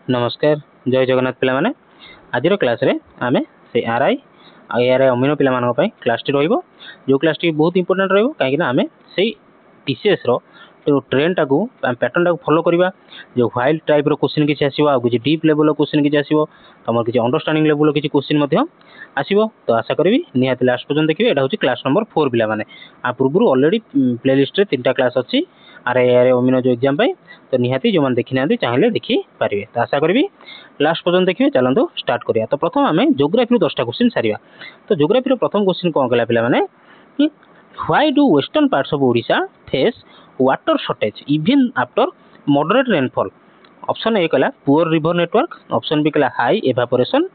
नमस्कार जय जगन्नाथ पिला माने आज क्लास रे आमे से आरआई आरआई अमीन पिला मानक पई क्लास टी रहइबो जो क्लास टी बहुत इंपोर्टेंट रहइबो काहे कि ना आमे सेही टीसीएस रो तो ट्रेंड टाकू पैटर्न टाकू फॉलो करबा जो वाइल्ड टाइप रो क्वेश्चन किछ आसीबो आ किछ डीप लेवल रो क्वेश्चन किछ आसीबो तमर किछ अंडरस्टैंडिंग लेवल रो किछ क्वेश्चन मध्ये आसीबो तो आशा करबी निहाती लास्ट पर्यंत देखिबे एटा होची क्लास नंबर 4 पिला माने आ पूर्वरु ऑलरेडी प्लेलिस्ट रे तीनटा क्लास अछि आरआई अमीन जो एग्जाम पई तो निहाती जो मन देखि ना चाहिले देखि पारिबे तो आशा करबी लास्ट पर्यंत देखिए चलते स्टार्ट करिया तो प्रथम आम जोग्राफी 10टा क्वेश्चन सारिया तो जोग्राफी प्रथम क्वेश्चन कौन कला पिला माने कि why do western parts of Odisha face water shortage even after moderate rainfall option A कला poor river network option B कला high evaporation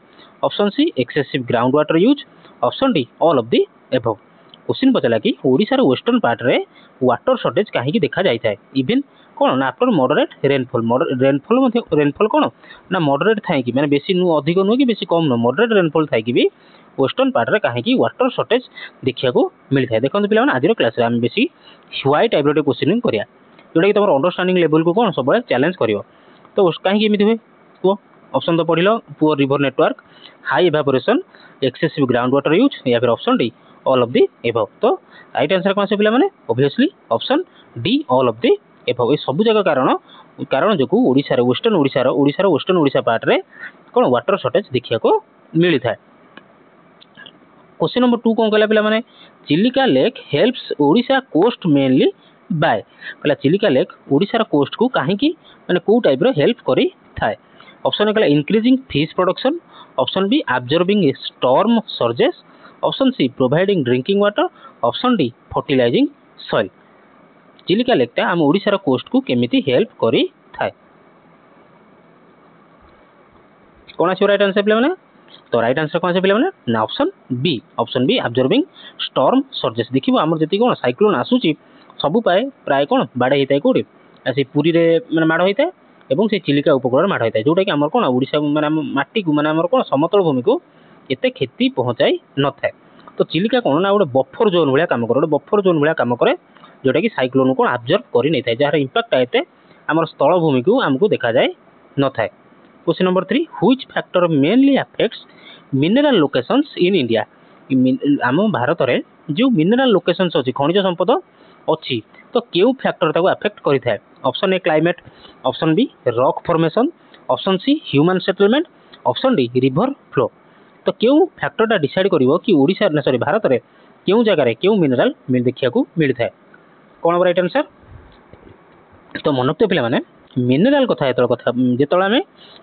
option C excessive ground water use option D all of the above question पचला कि Odisha western part रे water shortage कहीं देखा जाए था even कौन ना आफ्टर मॉडरेट रेनफॉल कौन ना मॉडरेट थाई कि माने बेसी नु अधिक नुह कि बेसी कम नु मॉडरेट रेनफॉल थाई कि भी वेस्टर्न पार्ट रे कहीं वाटर शॉर्टेज देखिया को मिलता है देखो पिला आज क्लास रे हम बेसी व्हाई टाइप रो क्वेश्चन करिया जोटा कि तुम अंडरस्टैंडिंग लेवल को कौन सब चैलेंज करियो तो कहीं एमती हुए कह ऑप्शन तो पढ़िल poor river network high evaporation excessive ground water use या फिर option D all of the above तो राइट आंसर कौन से पिला माने obviously option D all of the above ये सब जगह कारण जो ओडिशा वेस्टर्न ओडिशा पार्ट रे कौन वाटर शॉर्टेज देखिया को मिलता है क्वेश्चन नंबर 2 कौन कहला पिला माने Chilika lake helps Odisha coast mainly by कहला चिलिका लेक ओडिशा कोस्ट को कहीं माने को टाइप रो हेल्प करी थाए ऑप्शन ए कहला increasing fish production option B absorbing storm surges option C providing drinking water option D fertilizing soil Chilika लेकटा आम ओडिशा कोस्ट को केमिति हेल्प करी थाए कौन आछो राइट आंसर पिला माने तो राइट आंसर कौन से पिला माने ना option B absorbing storm surges देखिबो हमर जति कोन साइक्लोन आसुची सबु पाए प्राय कोन बाडे हिताय कोडी आसी पुरी रे माने माड होइता एवं से चिलिका उपकूल माड होइता जोटा कि हमर कोन ओडिशा माने माटी को माने हमर कोन समतल भूमि को एते क्षति पहुंचाई न थाए तो चिलिका कोन ना गोटे बफर जोन भलिया काम करे बफर जोन भलिया काम करे जोटा कि साइक्लोन को अब्जॉर्ब करि नै थाए जार इंपैक्ट आते हमर स्थल भूमि को हमको देखा जाय न थाए question number 3 which factor mainly affects mineral locations in India आम भारत रे जो मिनरल लोकेशंस अछि खनिज संपद अछि तो केउ फैक्टर ताको अफेक्ट करि थाए option A climate option B rock formation option C human settlement option D river flow तो केउ फैक्टरटा डिसाइड करिवो कि ओडिशा ने सॉरी भारत रे केउ जगह रे केउ मिनरल देखिया को मिल थाए कोन राइट आंसर तो मनक पिला माने मिनरल कथा जेतला आमे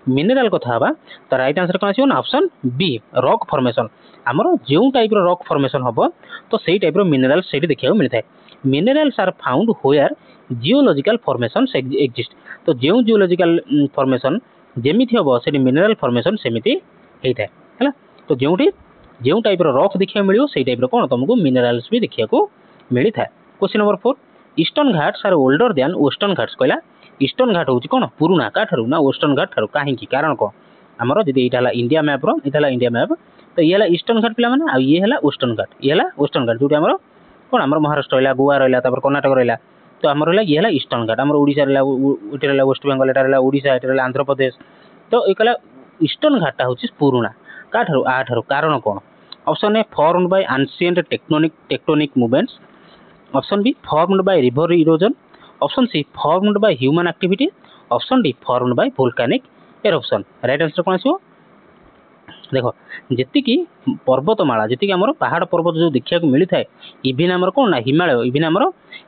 मिनरल कथा हबा तो राइट आंसर कोन आसीबो ना ऑप्शन बी रॉक फॉर्मेशन हमरो जेउ टाइप रो रॉक फॉर्मेशन हबो तो सेही टाइप रो मिनरल सेठी देखिया को मिलता है minerals are found where geological formations exist तो जेउ जियोलॉजिकल फॉर्मेशन जेमिति हबो सेठी मिनरल फॉर्मेशन सेमिति हेइता हैला तो जेउ टाइप रो रॉक देखिया मिलियो सेही टाइप रो कोन तुमको मिनरल्स भी देखिया को मिली था question number 4 eastern Ghats are older than western Ghats कहला ईस्टर्न घाट होची कोन पुरुना का थारु ना वेस्टर्न घाट थारु काहे की कारण को हमरो जदी एटा हला इंडिया मैप रो एटा हला इंडिया मैप तो ये हला ईस्टर्न घाट पिला माने आ ये हला वेस्टर्न घाट ये हला वेस्टर्न घाट जोटी हमरो कोन हमरो महाराष्ट्र रहला गोवा रहला तापर कर्नाटक रहला तो हमरो हला ये हला ईस्टर्न घाट हमरो ओडिसा रहला एटा रहला वेस्ट बेंगल एटा रहला ओडिसा एटा रहला आंध्र प्रदेश तो एकला ईस्टर्न घाट होची पुरुना का थारु आ थारु कारण कोन option A formed by ancient tectonic movements option B formed by river erosion option C formed by human activity option D formed by volcanic eruption right answer कौन आसो देखो जेति की पर्वतमाला जेति की हमर पहाड़ पर्वत जो देखिया को मिली थाए इवन हमर कोन ना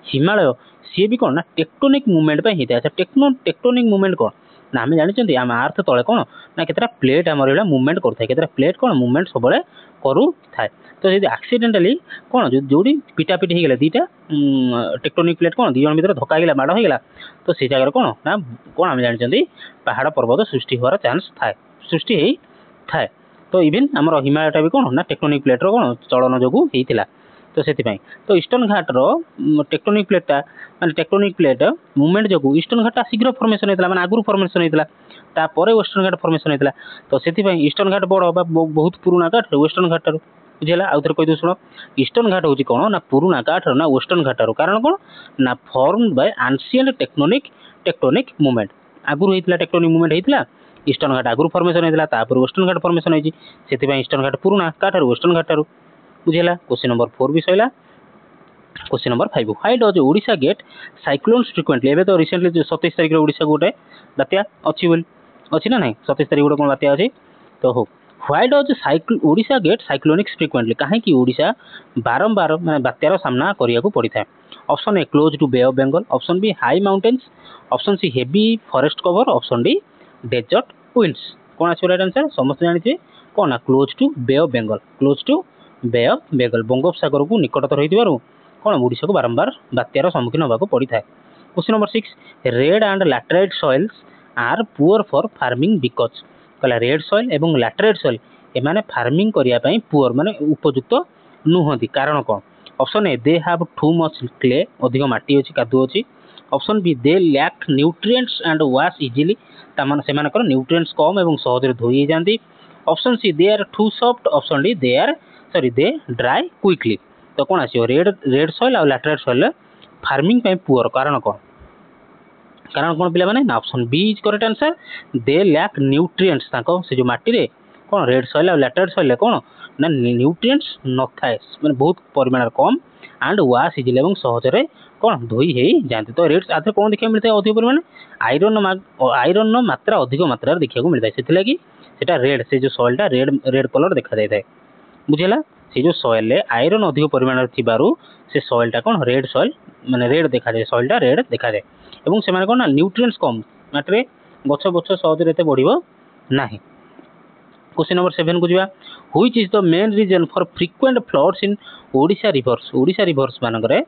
हिमालय सी भी कोन ना टेक्टोनिक मूवमेंट पे हिता अच्छा टेक्टोनिक मूवमेंट कोन ना हम जानि चंदी हम अर्थ तळे कोन ना केतरा प्लेट हमर एला मूवमेंट करथाय केतरा प्लेट कोन मूवमेंट सबले करू थाए तो यदि एक्सीडेंटली कोन जोडी पिटापिटी हे गेला दीटा टेक्टोनिक प्लेट कोन दी जन भीतर धक्का गेला माड हे गेला तो से जगह कोन ना कोन हम जानि चंदी पहाड़ पर्वत सृष्टि होवार चांस थाए सृष्टि हेई थाए तो इवन हमर हिमालयटा भी कोन ना टेक्टोनिक प्लेट रो कोन चलन जोगु हेइतिला तो सेति पई तो ईस्टर्न घाट रो टेक्टोनिक प्लेटटा माने टेक्टोनिक प्लेट मूवमेंट जोगु ईस्टर्न घाट शीघ्र फॉर्मेशन हेतला माने आगुरु फॉर्मेशन हेतला ता परे वेस्टर्न घाट फॉर्मेशन हेतला तो सेति पई ईस्टर्न घाट बड़ बा बहुत पुराना घाट वेस्टर्न घाट रो बुझेला आउथर कहि दउ सुनो ईस्टर्न घाट होची कोन ना पुराना घाट ना वेस्टर्न घाट रो कारण कोन ना formed by ancient tectonic movement आगुरु हेतला टेक्टोनिक मूवमेंट हेतला ଇଷ୍ଟର୍ଣ୍ଣ ଘାଟ ଆଗରୁ ଫର୍ମେସନ୍ ହେଇଥିଲା, ତାପରେ ୱେଷ୍ଟର୍ଣ୍ଣ ଘାଟ ଫର୍ମେସନ୍ ହେଇଛି, ସେଥିପାଇଁ ଇଷ୍ଟର୍ଣ୍ଣ ଘାଟ ପୁରୁଣା କାଠାରୁ ୱେଷ୍ଟର୍ଣ୍ଣ ଘାଟଠାରୁ। ବୁଝିହେଲା। କ୍ୱେଶ୍ଚିନ୍ ନମ୍ବର 4 ବି ସରିଲା। Question number 5 why does Odisha get cyclones frequently. एबे तो रिसेंटली 27 तारिख रे ओडिशा गोटे बात्या अछि बोल अछि ना नहीं 27 तारिख गोटे कोन बात्या अछि तो हो why does Odisha get cyclonics frequently काहे कि ओडिशा बारंबार माने बात्यार सामना करिया को पड़ी था। Option A close to Bay of Bengal, option B high mountains, option C heavy forest cover, option D desert winds. कोन अछि राइट आंसर समस्त जानि छे कोन ना close to Bay of Bengal, close to Bay of Bengal बंगोपसागर को निकटतर होइतिबारु कौन ओडिशा को बारंबार बात्यार सम्मुखीन होगा पड़ी था। Question number 6 red and laterite soils are poor for farming because कहला रेड सॉइल एवं लैटेराइट सॉइल एमाने फार्मिंग करिया पई पुअर माने उपयुक्त नुहंती कारण कौन। Option A they have too much clay अधिक माटी अछि कादु अछि, option B they lack nutrients and wash easily तामान सेमानकर न्यूट्रिएंट्स कम एवं सहजरे धोई जांती, option C they are too soft, option D they dry quickly. तो कौन आसो रेड सॉइल और लैटेराइट सॉइल फार्मिंग पे पुअर कारण कौन पिला माने option B is correct answer they lack nutrients ताको से जो माटी रे कौन रेड सॉइल और लैटेराइट सॉइल कौन ना न्यूट्रिएंट्स न थाए माने बहुत परिमाण कम एंड वाश इजिली एवं सहजरे कौन धोई हे जानते। तो रेड आथे कौन देखा मिलता है अधिक परिमाण आयरन मात्रा अधिक मात्रा देखा को मिलता है से लगी सेटा रेड से जो सॉइलटा रेड कलर देखा जाए बुझेला। से जो सॉइल रे आयरन अधिक परिमाण थिबारु से सॉइलटा कौन रेड सॉइल माने रेड देखा जाए सॉइलटा रेड देखा जाए एवं से माने कौन ना न्यूट्रिएंट्स कम मात्रे गछ गछ सहजरे एते बढ़िबो नाही। क्वेश्चन नंबर 7 को जिवा which is the main reason for frequent floods in Odisha rivers मानकरे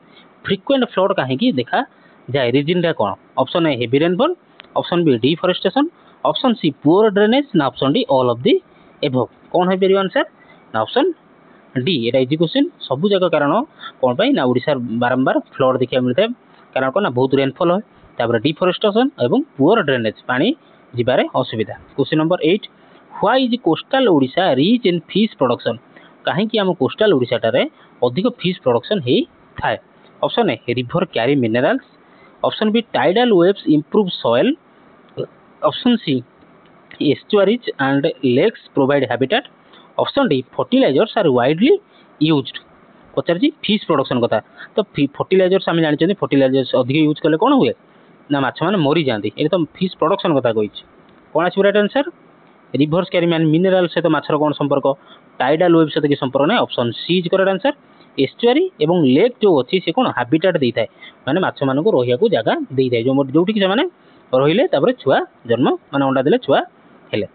फ्रीक्वेंट फ्लड काहे की देखा जाए रीजन टा कौन। Option A heavy rainfall, option B deforestation, option C poor drainage ना option D all of the above. कौन है पेरी आंसर ना ऑप्शन डी एटा इजी क्वेश्चन सब जगह कारण कौन पाई ना ओडिशा बारंबार फ्लड देखा मिलता है कारण कौन ना बहुत रेनफॉल है तापर डिफॉरेस्टेशन एवं पुअर ड्रेनेज पानी जिबारे असुविधा। Question number 8 why is coastal Odisha rich in fish production काहे कि हम कोस्टल ओडिशा टारे अधिक फिश प्रोडक्शन हे थाए। Option A river carry minerals, option B tidal waves improve soil, option C estuaries and lakes provide habitat, option D fertilizers are widely used. पचार fish production कथा तो fertilisers आम जानते फर्टिलाइजर्स अधिक use कले कौन हुए ना माछ मैंने मरी जाती ये तो फिश प्रोडक्शन कथा कही कौन आस right answer rivers carry mineral सहित माछर कौन संपर्क टाइडल वेव सहित कि संपर्क ना option C is correct answer estuary एवं लेक जो अच्छी से कौन हैबिटेट देता है माने माछ मान को रहिया को जगह देता है जो से माने रहिले तापर छुआ जन्म माने अंडा देले छुआ हेले।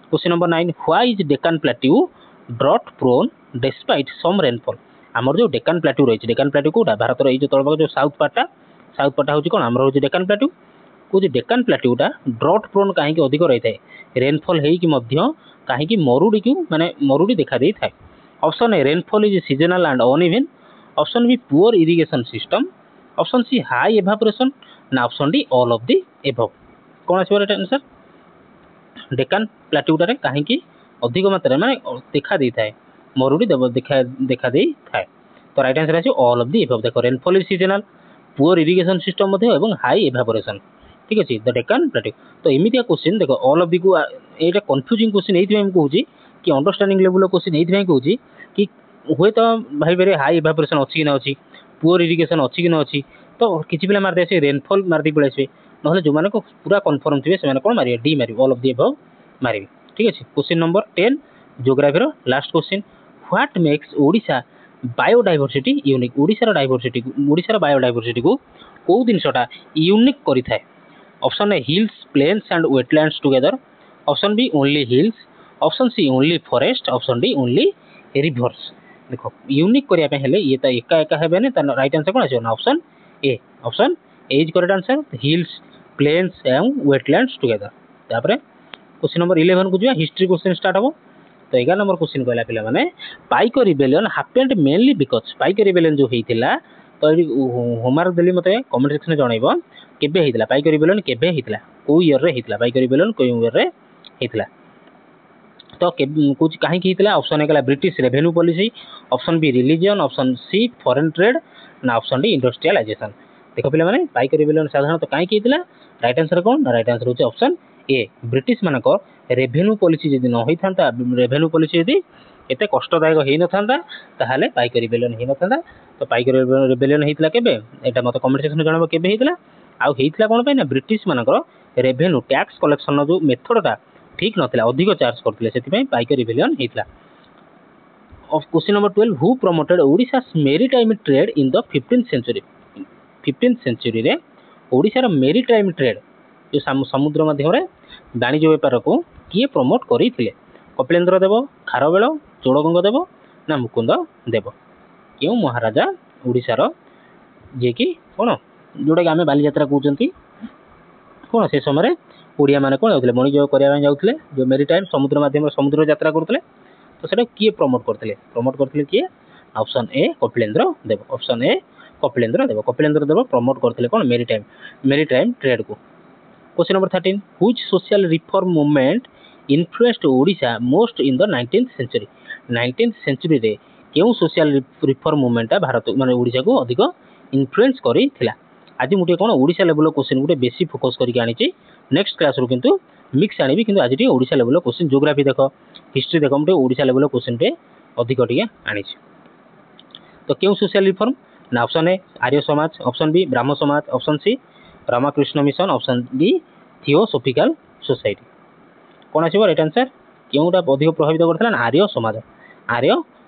Question number 9 why is Deccan plateau drought prone despite some rainfall आमर जो डेक्कन प्लेट्यू रही डेक्कन प्लेट्यू कोटा भारत रो जो तळभाग जो साउथ पार्टा होची कोन आमर होची डेक्कन प्लेट्यू को डेक्कन प्लेट्यूटा ड्रॉट प्रोन काहे कि अधिक रही थाए रेनफॉल हेई कि मध्य काहे कि मरुडी को माने मरुडी देखा देई थाए। Option A rainfall is seasonal and uneven, option B poor irrigation system, option C high evaporation ना option D all of the above. कौन आसो राइट आंसर डेक्कन प्लेट्यूटारे काहे कि अधिक मात्रा माने देखा देई थाए मरुडी देखा देई थाए तो राइट आंसर आछो ऑल ऑफ द एबव। देखो rainfall is seasonal poor irrigation system मध्ये एवं हाई एवापोरेशन ठीक अच्छे द डेक्कन प्लेट्यू। तो एमितिया क्वेश्चन देखो ऑल ऑफ दी को एटा कंफ्यूजिंग क्वेश्चन एथि मैं कहूची कि अंडरस्टैंडिंग लेवल क्वेश्चन एथि मैं कहूची कि हुए तो भाई बेरे हाई एवापोरेशन अछि कि ना अछि पुअर इरिगेशन अछि कि ना अछि तो किछि पिला मार देसे रेनफॉल मार दी पळेसे नहले जो माने को पूरा कन्फर्म थिबे से माने कोन मारिए डी मारिए ऑल ऑफ दी एबव मारिए ठीक अच्छे। क्वेश्चन नंबर 10 ज्योग्राफी रो last question what makes Odisha biodiversity unique Odisha रो बायोडायवर्सिटी को जिनसटा यूनिक करि थाए। Option A hills plains and wetlands together, option B only hills, option C only forest, option D only rivers. देखो यूनिक करिया पे हेले ये त एका एका हेबे ने त राइट आंसर कोन आछो ना option A is correct answer hills plains and wetlands together. तापर क्वेश्चन नंबर 11 को जो हिस्ट्री क्वेश्चन स्टार्ट हो तो 11 नंबर क्वेश्चन कहला पिला माने पाइक rebellion happened mainly because Paika rebellion जो हेतिला तो होमवर्क देली मते कमेंट सेक्शन में जणाइबो केबे हेतिला पाइक रिबेलियन केबे हेतिला को ईयर रे हेतिला पाइक रिबेलियन को ईयर रे हेतिला तो कुछ कहीं हेतिला ऑप्शन एकला British revenue policy, option B religion, option C foreign trade ना ऑप्शन डी इंडस्ट्रियलाइजेशन। देखो पिला माने पाइक रिबेलियन साधारणतः कहीं हेतिला राइट आंसर कोन राइट आंसर होचे ऑप्शन ए ब्रिटिश मानक रेवेन्यू पॉलिसी जदि न होइथांता रेवेन्यू पॉलिसी जदि एते कष्टदायक हेइ नथांता ताहाले पाइक रिबेलियन हेइ नथांता तो पाइक रिबेलियन हेइतला केबे एटा मते कमेंट सेक्शन जणाबो केबे हेइतला आ हेइतला कोन पे ना ब्रिटिश मानकर रेवेन्यू टैक्स कलेक्शन जो मेथडटा ठीक नथिला अधिक चार्ज करथिले सेति पई पाइक rebellion हेइतला of question number 12 who promoted Odisha's maritime trade in the 15th century 15th century रे ओडिशा रो मेरीटाइम ट्रेड जो समुद्र माध्यम रे वाणिज्य व्यापार को किए प्रमोट करिथिले कपिलेंद्र देव खारवेल चोड़गंग देव ना मुकुंद देव क्यों महाराजा ओडिशा रो जे कि कोन जोडा कि आमे बालीयात्रा कहउचंती कोन से समय रे ओडिया माने कोन होतले वाणिज्य करिया जाउतले जो मेरीटाइम समुद्र माध्यम रे समुद्र यात्रा करथले तो सेटा किए प्रमोट करथिले किए option A Kapilendra Dev option A Kapilendra Dev promote करथिले कोन मेरीटाइम ट्रेड को question number 13 which social reform movement influenced Odisha most in the 19th century रे केउ सोशल रिफॉर्म मूवमेंट भारत माने ओडिशा को अधिक इन्फ्लुएंस करिथिला आज मुटे कोन ओडिशा लेवल क्वेश्चन गुटे बेसी फोकस करके आनिची नेक्स्ट क्लास रो किंतु मिक्स आनिबी किंतु आज T Odisha level question geography देखो हिस्ट्री देखो मुटे ओडिशा लेवल क्वेश्चन टे अधिक टिके आनिची तो केउ सोशल रिफॉर्म ना option A Arya Samaj option B Brahman Samaj option C Ramakrishna mission option D theosophical society कोन आछिबो राइट आंसर केउटा अधिक प्रभावित करथला आर्य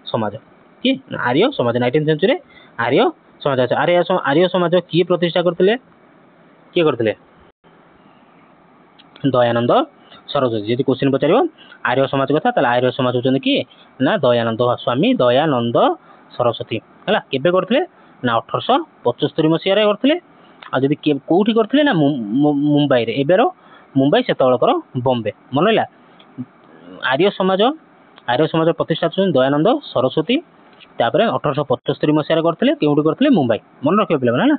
समाज कि आर्य समाज 19th सेंचुरी आर्य समाज आर्य समाज की प्रतिष्ठा करथिले दयानंद सरस्वती जदि क्वेश्चन पचारिबो आर्य समाज कथा ताले आर्य समाज होचन कि ना दयानंद स्वामी दयानंद सरस्वती हला केबे करथिले ना 1875 मसिया रे करथिले आ जदि कोठी करथिले ना मुंबई रे एबेरो मुंबई सेतळकर बॉम्बे मनला आर्य समाज प्रतिष्ठा दयानंद सरस्वती तापर 1875 मसिया रे करथिले केउठी करथिले मुंबई मन रखियो पिला ना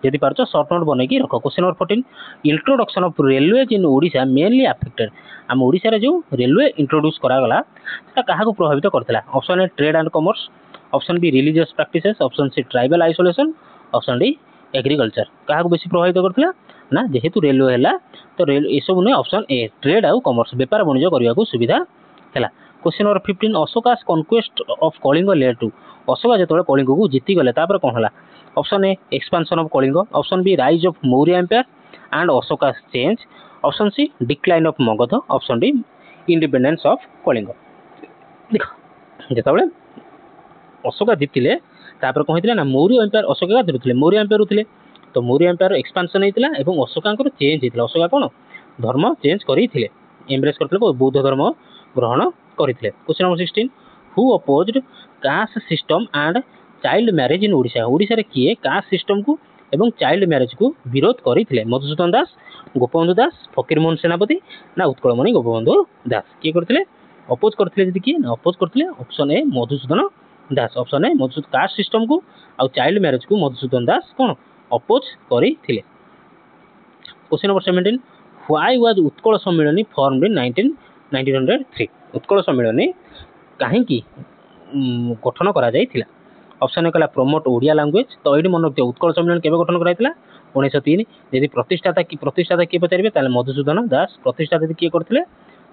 जदि पारछ शॉर्ट नोट बनै कि रखो question number 14 introduction of railways in Odisha mainly affected हम ओडिशा रे जो रेलवे इंट्रोड्यूस करा गला सेटा काहा को प्रभावित करथला option A trade and commerce option B religious practices option C tribal isolation option D agriculture काहा को बेसी प्रभावित करथला ना जेहेतु रेलवे हैला तो रेल ए सब ने ऑप्शन ए ट्रेड आ कॉमर्स व्यापार वाणिज्य करिया को सुविधा हैला question number 15 Ashoka's conquest of Kalinga led to Ashoka जेतले कलिंग को जीति गले तापर कोन हला option A expansion of Kalinga option B rise of Maurya empire and Ashoka's change option C decline of Magadha option D independence of Kalinga देखो जेतले अशोका जीतिले तापर कोन हितले ना मौर्य एम्पायर अशोका जीतिले मौर्य एम्पायर उथिले तो मौर्य एम्पायर एक्सपेंशन हेतिला एवं अशोकांकर चेंज हेतिला अशोका कोन धर्म चेंज करिथिले एम्ब्रेस करथिले बौद्ध धर्म ग्रहण करिथिले question number 16 who opposed caste system and child marriage in Odisha Odisha रे किए कास्ट सिस्टम को एवं चाइल्ड मैरिज को विरोध करिथिले मधुसूदन दास गोपबंधु दास फकीरमोहन सेनापति ना उत्कलमणि गोपबंधु दास किए करथिले अपोज करथिले जदि किए ना अपोज करथिले option A Madhusudan Das option A Madhusudan caste system को आ चाइल्ड मैरिज को मधुसूदन दास कोन अपोज करिथिले question number 17 why was Utkal Sammilani formed in 1903 Utkal Sammilani काहे की गठन करा जायतिला ऑप्शन ए कला प्रमोट ओडिया लैंग्वेज तो एडी मन रखियो उत्कल सम्मेलन केबे गठन कराइतिला 1903 यदि प्रतिष्ठाता की पचारिबे ताले मधुसूदन दास प्रतिष्ठाता की करथिले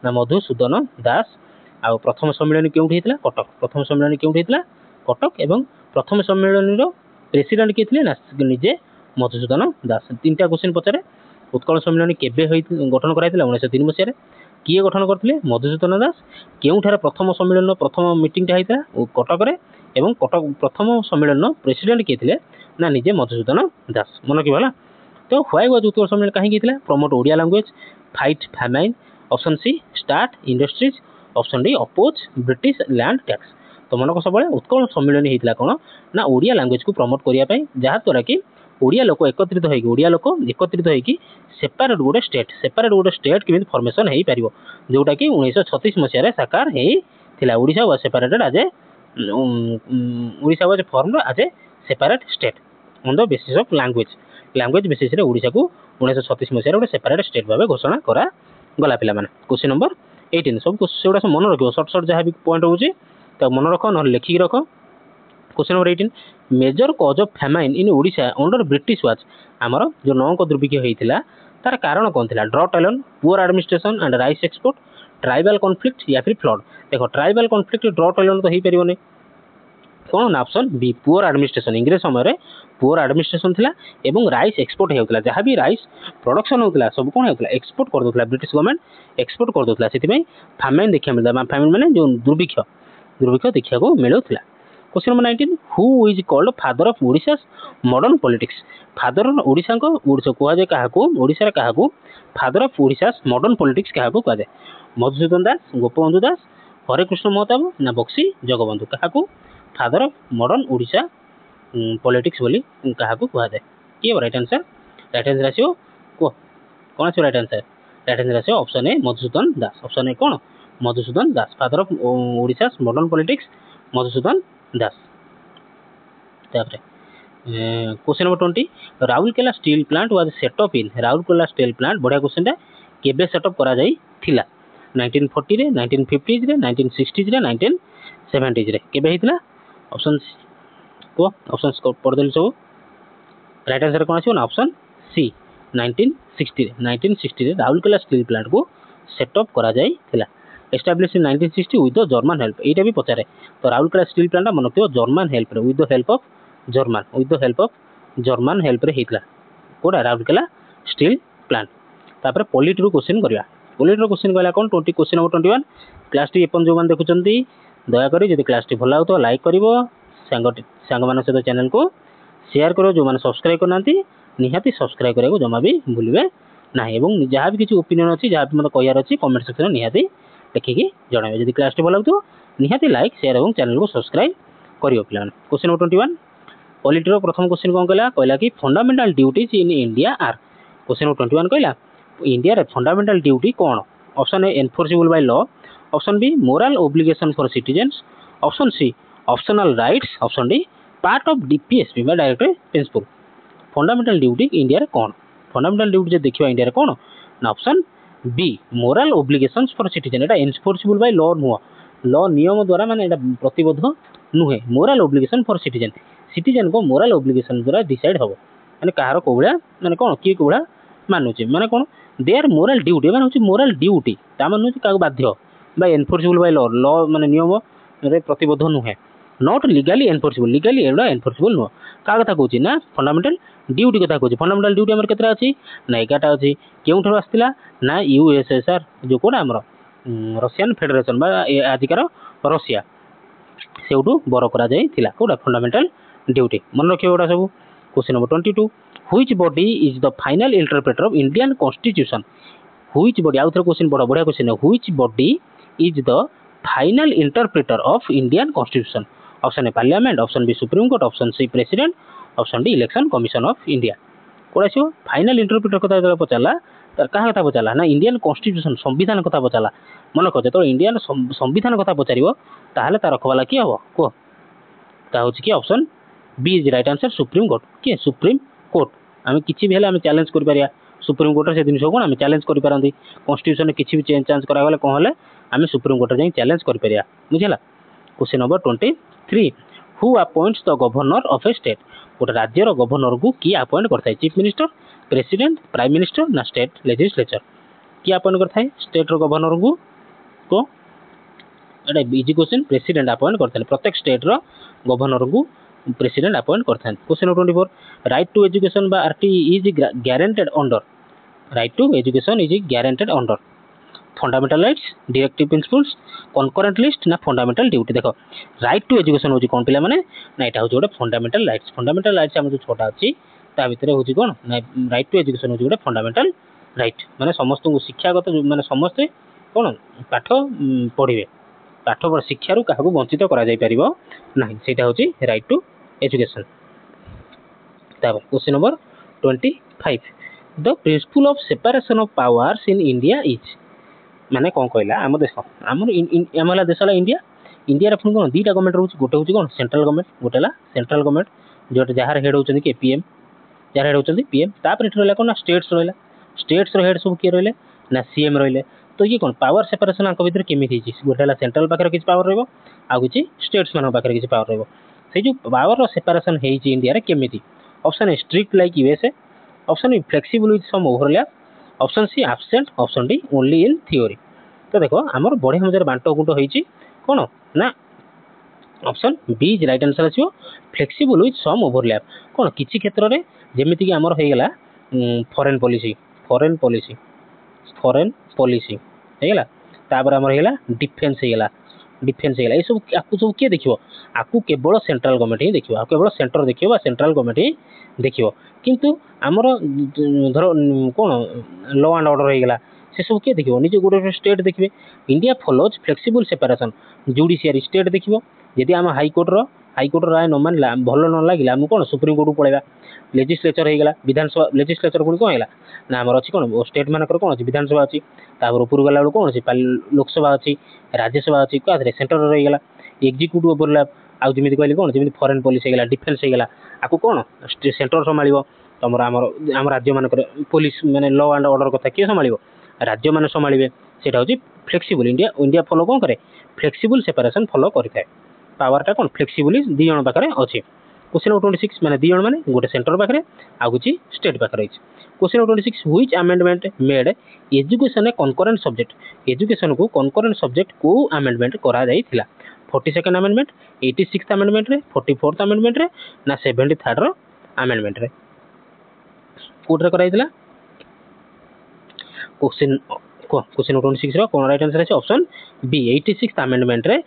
ना मधुसूदन दास आ प्रथम सम्मेलन केउठी हितला कटक प्रथम सम्मेलन केउठी हितला कटक एवं प्रथम सम्मेलन रो प्रेसिडेंट के थिले ना निजे मधुसूदन दास तीनटा क्वेश्चन पचारे उत्कल सम्मेलन केबे गठन कराइतिला 1903 मसिया रे किए गठन करथिले मधुसूदन दास केउठारे प्रथम सम्मेलन प्रथम मीटिंग टा हिता कटक रे एवं कटक प्रथम सम्मेलन प्रेसिडेंट के थिले ना निजे मधुसूदन दास मन कि भला तो व्हाई वाज उत्कल सम्मेलन काहे किथिला promote Odia language fight famine option C start industries option D oppose British land tax तो मन को सब उत्कल सम्मेलन हितला कोन ना ओडिया लैंग्वेज को प्रमोट करिया पई जहा तोरा कि ओडिया लोक एकत्रित होई कि सेपरेट गोटे स्टेट केमिति फॉर्मेशन हेई परिबो जोटा कि 1936 मसिया रे साकार हेई थिला Odisha was separated as Odisha was formed as a separate state on the basis of language basis रे ओडिशा को 1936 मसिया रे गोटे सेपरेट स्टेट भाबे घोषणा करा गला पिला माने क्वेश्चन नंबर 18 सब सेउडा सब मन रखियो शॉर्ट जहा भी पॉइंट होउची त मन रखो न लिखि रखो question number 18 major cause of famine in Odisha under British was हमर जो नौक दुर्भिक्ष हेइतिला तार कारण कौन थिला drought alone poor administration and rice export tribal conflict या फिर फ्लड देखो ट्राइबल कॉन्फ्लिक्ट ड्रॉट एलोन तो हो पारिबनी कौन ना ऑप्शन बी पुअर एडमिनिस्ट्रेशन इंग्रेज समय पुअर एडमिनिस्ट्रेशन थिला एवं राइस एक्सपोर्ट होउतला जहाँ भी राइस प्रोडक्शन होउतला सब कौन होउतला एक्सपोर्ट कर दोतला ब्रिटिश गवर्नमेंट एक्सपोर्ट कर दोतला सेति फामिन देखिया मिलता फामिन माने जो दुर्भिक्ष देखिया को मिलुतला question number 19 who is called father of Odisha modern politics father Odisha को ओडिशा कहा जाए काहाकू ओडिशा काहाकू father of Odisha modern politics काहाकू कहा जाए मधुसूदन दास गोपबंधु दास हरेकृष्ण महताब ना बक्सी जगबंधु काहाकू father of modern Odisha politics बोली काहाकू कहा जाए किए राइट आंसर आसीओ कौन आसीओ राइट आंसर आसीओ option A Madhusudan Das option A कौन Madhusudan Das father of Odisha modern politics Madhusudan Das question number 20 Rourkela steel plant was setup in Rourkela steel plant बढ़िया क्वेश्चन केबे सेटअप करा जाई थिला 1940 रे 1950 रे 1960 रे 1970 रे केबे हितला ऑप्शन को ऑप्शन पढ़ देली सब राइट आंसर कौन आछो ना ऑप्शन सी 1960 रे राउरकेला स्टील प्लांट को सेटअप करा जाई थिला establish in 1960 with the German help एटा भी पचारे तो राउरकेला स्टील प्लांट मन रखियो जर्मन हेल्प रे with the help of German help रे हितला कोडा राउरकेला स्टील प्लांट तापर पॉलिटी रो क्वेश्चन करिया पॉलिटी रो क्वेश्चन कहला कोन 20 क्वेश्चन नंबर 21 क्लास टी एपन जो मान देखुचंती दया करी जदि क्लास टी भल लागो तो लाइक करिवो सांग मान सहित चैनल को शेयर करो जो मान सब्सक्राइब करनांती निहाती सब्सक्राइब करे को जमा भी भूलिबे नाही एवं जहाँ भी किसी ओपिनियन अच्छी जहाँ भी मतलब कहियार अच्छी कमेंट सेक्शन निहाती लिखिकी जणावे जदि क्लास टी भल लागो निहाती लाइक शेयर एवं चैनल को सब्सक्राइब करियो प्लान क्वेश्चन नंबर 21 पॉलिटी रो प्रथम क्वेश्चन कौन कहला कि fundamental duties in India are question number 21 कहला इंडिया रे फंडामेंटल ड्यूटी कौन option A enforceable by law option B moral obligation for citizens option C optional rights option D part of DPSP बा directory principle fundamental duty India रे कौन fundamental duty जे देखिबा India रे कौन ना option B moral obligations for citizen एटा enforceable by law नुह law नियम द्वारा माने एटा प्रतिबद्ध नुहे moral obligation for citizen citizen को मोरल ओब्लिगेशन द्वारा डिसाइड हम माने कहार कोभळा माने कोन की कोभळा मानुचे माने कोन देयर मोरल ड्यूटी माने होची मोरल ड्यूटी ता माने होची काको बाध्य बा एनफोर्सेबल बाय लॉ लॉ माने नियम रे प्रतिबद्ध नुहे नॉट लीगली एनफोर्सेबल लीगली एडा एनफोर्सेबल नुह का कथा कहूची ना फंडामेंटल ड्यूटी कथा कहूची फंडामेंटल ड्यूटी हमर केतरा अछि ना 11टा अछि केउठर आस्तिला ना यूएसएसआर जो कोडा हमर रशियन फेडरेशन बा आजिकार रशिया सेउटू बर करा जाई थिला कोडा फंडामेंटल ड्यूटी मन रखियो ओडा सब question number 22 which body is the final interpreter of Indian constitution which body आउथर क्वेश्चन बढ़िया question which body is the final interpreter of Indian constitution option A parliament option B supreme court option C president option D election commission of India कोडा छो final interpreter कथा जरा पचाला तर कहा कथा पचाला ना इंडियन कॉन्स्टिट्यूशन संविधान कथा पचाला मन को जतो इंडियन संविधान कथा पचारिबो ताहाले तार रखवाला की हबो को ता होची की option B is right answer Supreme Court के सुप्रीम कोर्ट आम किसी भी हेल्ले चैलेंज कर सुप्रीम कोर्ट से जिन को आम चैलेंज कर पारती कन्स्टिट्यूशन किसी भी चेंज चांज करागले कौन है आम सुप्रीम कोर्ट जाए चैलेंज कर बुझेगा question number 23 who appoints the governor of a state गोटे राज्यर गवर्नर को किए अपॉइंट करता है chief minister president prime minister ना स्टेट लेजिस्लेचर किए अपॉइंट करता है स्टेट गवर्नर को एटा इजी क्वेश्चन प्रेसिडेंट अपॉइंट करते हैं प्रत्येक स्टेट गवर्नर को प्रेसिडेंट अपॉइंट करते हैं क्वेश्चन 24 राइट टू एजुकेशन बा RT is guaranteed under right to education is guaranteed under fundamental rights directive principles concurrent list ना फंडामेंटल ड्यूटी देखो राइट टू एजुकेशन होची कोन पिला माने ना एटा होची गोटे फंडामेंटल राइट्स हम जो छोटा अछि ता भितरे होची कोन ना राइट टू एजुकेशन होची गोटे फंडामेंटल राइट माने समस्त को शिक्षागत माने समस्त कोन पाठ पढिबे पाठ पर शिक्षारु काहू वंचित करा जाय परिबो नाही सेटा होची राइट टू एजुकेशन तापर question number 25 the principle of separation of powers in India is माने कौन कहला आम देश आमला देश इंडिया इंडिया पुणी कौन दुईटा गवर्नमेंट रोचे गोटे हूँ कौन सेंट्रल गवर्नमेंट गोटे सेंट्रल गवर्नमेंट जो जार हेड होती कि पीएम जार हेड होती पीएम तापर रहा कौन ना स्टेट्स रहा स्टेट्स हेड सब किए रही ना सीएम रही तो ये कौन पावर सेपरेशन भर केमी गोटे सेंट्रल पाखे किसी पावर रही स्टेट्स मान पाखे किसी पावर रही जो पावर सेपरेशन होती इंडिया केमी option A strict like USA option B flexible with some overlap option C absent, option D only in theory. तो देखो आमर बढ़िया मजार बांट गुंट होती कौन ना option B is right answer आसो फ्लेक्सिबल विथ सम ओवरलैप। कौन किसी क्षेत्र में जमीती कि आमर हो गला foreign policy foreign policy foreign policy होगा तापर आमर होगा डिफेन्स होगा डिफेन्स होगा ये सब किए देखिए आपको केवल सेंट्रल गवर्नमेंट ही देखिए केवल सेंटर देखिए सेंट्रल गवर्नमेंट ही देखिए किंतु आमर धर कौन लॉ एंड ऑर्डर होगा से सब किए देखिए निजे गोटे स्टेट देखिए India follows flexible separation judiciary state देखिए यदि आम हाइकोर्ट राय न मानला भल न लगे आम कौन सुप्रीम कोर्ट को पड़ेगा लेजिस्लेचर होगा विधानसभा लेजिस्लेचर पुणी कौन है ना आमर अच्छी कौन स्टेट मानकर कौन अच्छी विधानसभा अच्छी तापर ऊपर गला बेलू कौन अच्छी लोकसभा अच्छी राज्यसभा अच्छी क्या सेंटर रहीगला एक्जिक्यूटिव ओवरलैप आउ जमी कहली कौन जमी फॉरेन पॉलिसी होगा डिफेन्स होगा आपको कौन सेंटर संभाल तुम आम राज्य मानक पुलिस मैंने लॉ एंड ऑर्डर कथा किए संभाल राज्य मैंने संभाले सेटा हूँ फ्लेक्सिबल इंडिया इंडिया फॉलो कौन करे फ्लेक्सिबल सेपरेशन फॉलो करें पावरटा कौन फ्लेक्सिबल दी जन पाखे अच्छे क्वेश्चन नंबर 26 मैंने दी जन मैंने गोटे सेंटर पाखे आउ किसी स्टेट पाखे रही question number 26 which amendment made education A concurrent subject education को कनकरेंट सब्जेक्ट को अमेंडमेंट करा जाइथिला 42nd अमेंडमेंट 86th अमेंडमेंट रे 44th अमेंडमेंट रे ना 73rd रो अमेंडमेंट रे कोड रे कराइथिला क्वेश्चन नंबर 26 रो कोन राइट आंसर है ऑप्शन बी 86th अमेंडमेंट रे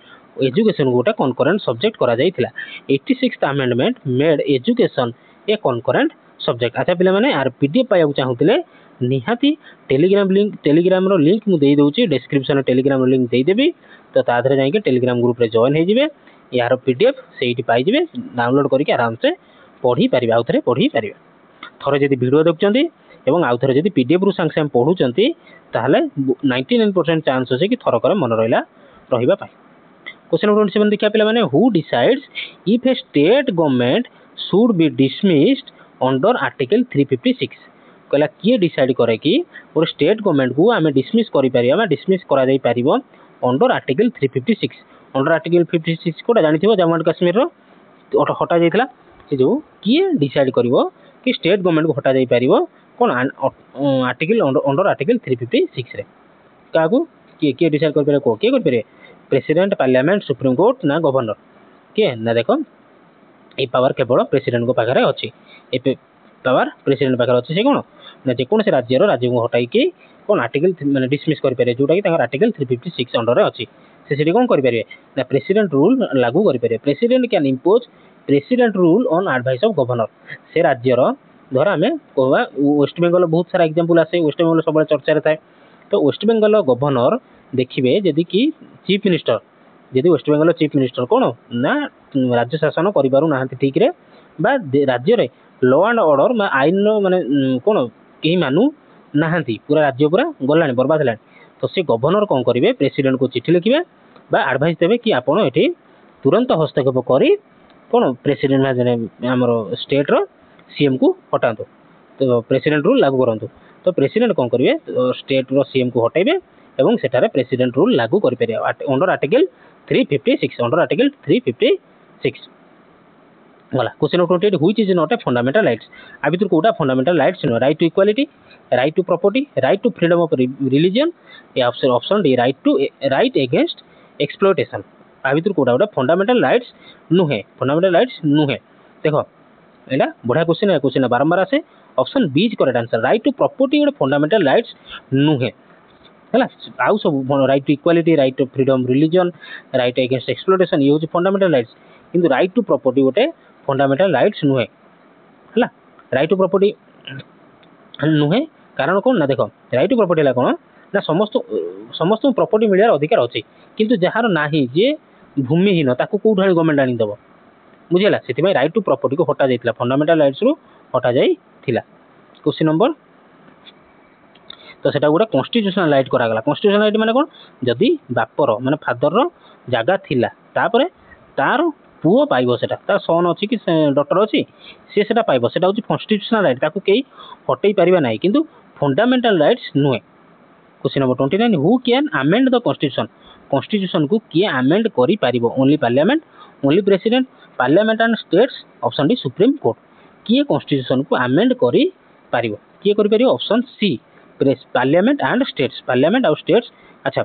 एजुकेशन गोटे कनकरेंट सब्जेक्ट करा जाइथिला 86th अमेंडमेंट मेड एजुकेशन ए कनकरेंट सब्जेक्ट। अच्छा पिला माने आर पीडीएफ पाइबा चाहूतिले निहाती टेलीग्राम रो लिंक मु देई दोची डिस्क्रिप्शन टेलीग्राम रो लिंक देई देबी तो ता धरे जाई के टेलीग्राम ग्रुप रे जॉइन हे जिवे यार पीडीएफ सेठी पाई जिवे डाउनलोड करके आराम से पढ़ी परिबा आउ थरे पढ़ी परिबा थरे जदी वीडियो देखचंती एवं आउ थरे जदी पीडीएफ रु संग संग पढुचंती ताहले 99% चांस होसे कि थरकर मन रहिला रहिबा पाई। क्वेश्चन नंबर 27 देखिए पिला माने who decides if A state government should be dismissed under article 356 कहला किए डिसाइड करे कि और स्टेट गवर्नमेंट को आमे डिसमिस करि परिबा डिसमिस करा जाई परिबो अंडर आर्टिकल 356 अंडर आर्टिकल 56 कोटा जानिथिबो जम्मू एंड कश्मीर रो हटा जाइथिला से जो किए डिसाइड करिवो कि स्टेट गवर्नमेंट को हटा जाई परिबो कोन आर्टिकल अंडर आर्टिकल 356 रे कागु किए डिसाइड कर परिबो किए कर परिबो प्रेसिडेंट पार्लियामेंट सुप्रीम कोर्ट ना गवर्नर किए ना देखो ये पावर केवल प्रेसिडेंट को पाखे अच्छी ए पावर प्रेसिडेंट पाखे अच्छे से कौन ना जेकोसी राज्य को हटाई कौन आर्टिकल मैंने डिसमिस करेंगे जोटा कि आर्टिकल 356 अंडर अच्छी से कौन करेंगे ना प्रेसिडेंट रूल लागू करेंगे president can impose president rule on advice of governor से राज्यर धर आम कह वेस्ट बेंगल बहुत सारा एग्जांपल आसे वेस्ट बेंगल सब चर्चा थाए तो वेस्ट बेंगल गवर्नर देखिए जदि कि चीफ मिनिस्टर जदि वेस्ट बेंगल चीफ मिनिस्टर कौन ना राज्य शासन करना ठीक रे बा राज्य रे लॉ एंड ऑर्डर आईन माने कौन कहीं मानू ना पूरा राज्य पूरा गलानी बर्बाद है तो से गवर्नर कौन करेंगे प्रेसिडेंट को चिठी लिखे बा एडवाइस देवे कि आपड़ ये तुरंत हस्तक्षेप कर कौन प्रेसिडेंट आमर स्टेट रो सीएम को हटातु तो प्रेसिडेंट रूल लागू करूँ तो प्रेसिडेंट कौन करेंगे स्टेट रो सीएम को हटेबे एवं सेठारे प्रेसिडेंट रूल लागू करें अंडर आर्टिकल 356 अंडर आर्टिकल 356 गला। Question number 28 which is not a fundamental rights आ भीतर कोटा फंडामेंटल राइट्स नो right to equality right to property right to freedom of religion ए option D right against exploitation आ भीतर कोटा गोटे फंडामेंटल राइट्स नुहे फंडामेंटल राइट्स नुहे देखो एटा बढ़िया क्वेश्चन है क्वेश्चन बारंबार आसे option B is correct answer right to property गोटे फंडामेंटल राइट्स नुहे है आउ सब right to equality right to freedom religion right against exploitation ये हूँ फंडामेंटल राइट्स किंतु राइट टू प्रॉपर्टी गोटे फंडामेंटल राइट्स नुहे है राइट टू प्रॉपर्टी नुहे कारण कौन ना देख राइट टू प्रॉपर्टी है कौन ना समस्त प्रॉपर्टी मिलियार अधिकार अच्छी किंतु जार ना जे भूमिहीन ताकू कौट आनी गवर्नमेंट आनीदेव बुझेगा से राइट टू प्रॉपर्टी को हटा जाइए फंडामेंटल राइट्स रु हटा जाइए। क्वेश्चन नंबर तो सेटा गोटे कन्स्टिट्यूशनल राइट करागला कन्स्टिट्यूशनल राइट माने कौन जदि बापर माने फादर रो जगह थिला तापर तार पुओ पाइबो सेटा तार सन अच्छी कि डॉटर अच्छी सी सेटा पाइबो सेटा होची कन्स्टिट्यूशनल राइट ताकू केही हटई परिबा नाही किंतु फंडामेंटल राइट्स नुहे। Question number 29 who can amend the constitution को किए अमेंड करि पारिबो only parliament only president parliament and states option D supreme court किए कन्स्टिट्यूशन को अमेंड करि पारिबो किए करि पारिबो option C parliament and states parliament आउ स्टेट्स अच्छा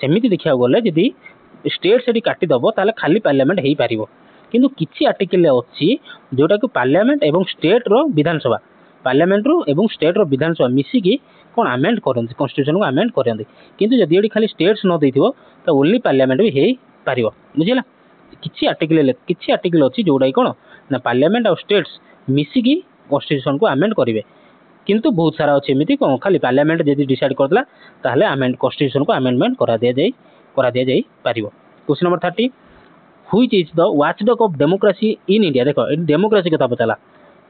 सेमिति देखिया गले जदी स्टेट सेठी काटी दबो ताले खाली पार्लियामेंट हेई पारिबो किंतु किछि आर्टिकल अछि जोटा को पार्लियामेंट एवं स्टेट रो विधानसभा पार्लियामेंट रो एवं स्टेट रो विधानसभा मिसी की कोन अमेंड करन कॉन्स्टिट्यूशन को अमेंड करन किंतु जदी एडी खाली स्टेट्स न देथिबो त ओनली पार्लियामेंट भी हेई पारिबो बुझिला किछि आर्टिकल अछि जोडा कोन ना पार्लियामेंट और स्टेट्स मिसी की कॉन्स्टिट्यूशन को अमेंड करिवे किंतु बहुत सारा अछि एमिति कोन खाली पार्लियामेंट जदी डिसाइड करदला ताहले अमेंड कॉन्स्टिट्यूशन को अमेंडमेंट करा दिया जाई पारिबो question number 30 which is the watchdog of democracy in India देखो डेमोक्रेसी कथा पचाला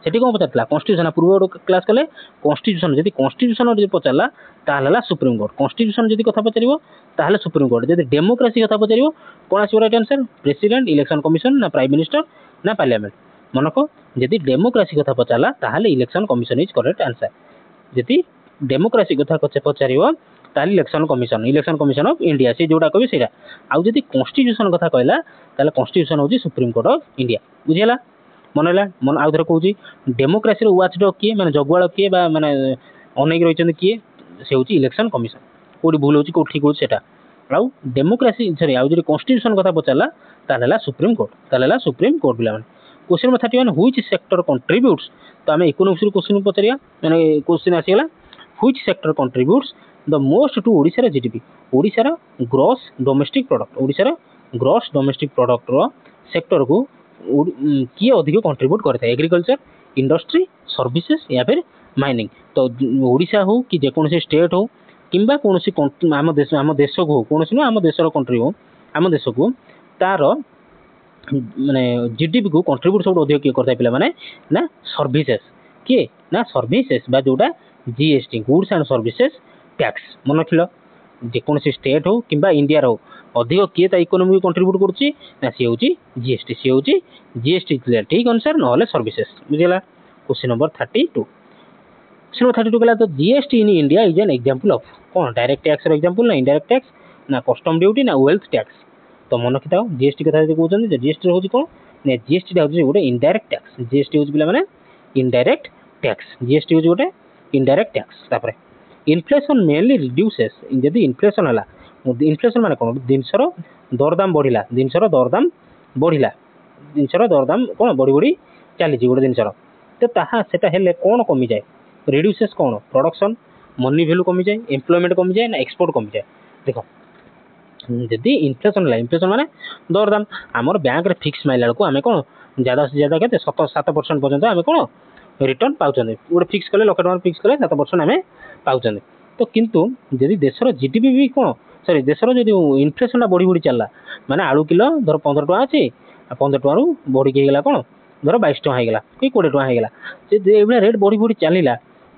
सेठी कोन पचारला कॉन्स्टिट्यूशन पूर्व क्लास कले कॉन्स्टिट्यूशन जदी कॉन्स्टिट्यूशन जदी पचारला ताहले सुप्रीम कोर्ट कॉन्स्टिट्यूशन जदी कथा पचारिबो ताहले सुप्रीम कोर्ट जदी डेमोक्रेसी कथा पचारिबो कोन आसी right answer president election commission ना प्राइम मिनिस्टर ना पार्लियामेंट मनको जदी डेमोक्रेसी कथा पचारला ताहले election commission is correct answer जदी डेमोक्रेसी कथा पचारिबो ताहले इलेक्शन कमिशन ऑफ इंडिया से जोडा कहबे सेरा आउ जदी कॉन्स्टिट्यूशन कथा कहला ताहले कॉन्स्टिट्यूशन होची सुप्रीम कोर्ट ऑफ इंडिया बुझिला मनला मन आउ धर कहूची डेमोक्रेसी रो वाचडॉग किए माने जगवाळ किए बा माने अनेक रहिचंद किए से होची इलेक्शन कमिशन कोडी भूल होची को ठीक होची सेटा आउ डेमोक्रेसी सॉरी आउ जदी कॉन्स्टिट्यूशन कथा पचारला ताहले सुप्रीम कोर्ट बिला माने question number 31 which sector contributes तो हमें इकोनॉमिक्स रो क्वेश्चन पचारिया माने क्वेश्चन आसीला which sector contributes the most to Odisha रो जीडीपी ओडिसा रो ग्रॉस डोमेस्टिक प्रोडक्ट रो सेक्टर को किए अधिक कंट्रीब्यूट करता है एग्रीकल्चर इंडस्ट्री सर्विसेज या फिर माइनिंग तो ओडिसा हो कि जे कोनोसी स्टेट हो किंबा कोनोसी आम देश को हो कोनोसी न आम देशर कंट्री हो आम देश को तार माने जीडीपी को कंट्रीब्यूट सब अधिक किए करता है पिला माने ना सर्विसेज किए ना सर्विसेज बा जोटा GST goods and services tax मन रखिल जेकोसी स्टेट हो कि इंडिया रो अधिक किए इकोनॉमी को कंट्रीब्यूट करुच्ची ना सी हूँ जीएसटी क्लियर ठीक आंसर ना सर्विसेज बुझेगा क्वेश्चन नंबर 32 क्वेश्चन नंबर 32 कहला तो GST in India is an example of कौन डायरेक्ट टैक्स रो एग्जांपल ना इनडायरेक्ट टैक्स ना कस्टम ड्यूटी ना वेल्थ टैक्स तो मन रखिथा जीएसटी कथा कहते जीएसटी हूँ कौन ना जीएसटी हूँ गोटे इनडायरेक्ट टैक्स जीएसटी हूँ पे मैंने इनडायरेक्ट टैक्स जीएसटी हूँ गोटे इनडायरेक्ट टैक्स तापर इनफ्लेशन मेनली रिड्यूसेस जदि इनफ्लेशन है इनफ्लेशन माने कौन जिनसर दरदाम बढ़ला जिनसर दरदाम कौन बढ़ी बढ़ी चली गोटे जिनसर तो ताहा सेटा हेले कौन कमी जाए रिड्यूसेस कौन प्रोडक्शन मनी वैल्यू कमी जाए एम्प्लॉयमेंट कमी जाए ना एक्सपोर्ट कमी जाए देखो जदि इनफ्लेशन माने दरदाम आमर बैंक रे फिक्स माइला को आमे कौन ज्यादा से ज्यादा के 7% पर्यंत आमे कौन रिटर्न पाउछन गोटे फिक्स कले लक्ष टका फिक्स कले 7% आमे पाउछन तो किंतु जदि देशर जीडीपी भी कौन सॉरी देशर जदि इनफ्लेशन बढ़ी बढ़ी चलला माने आलू किलो धर 15 टका अछि 15 टका रु बढ़ी के गेला कौन धर 22 टका हेगला कि 20 टका हेगला से एबला रेट बढ़ी बढ़ी चलिला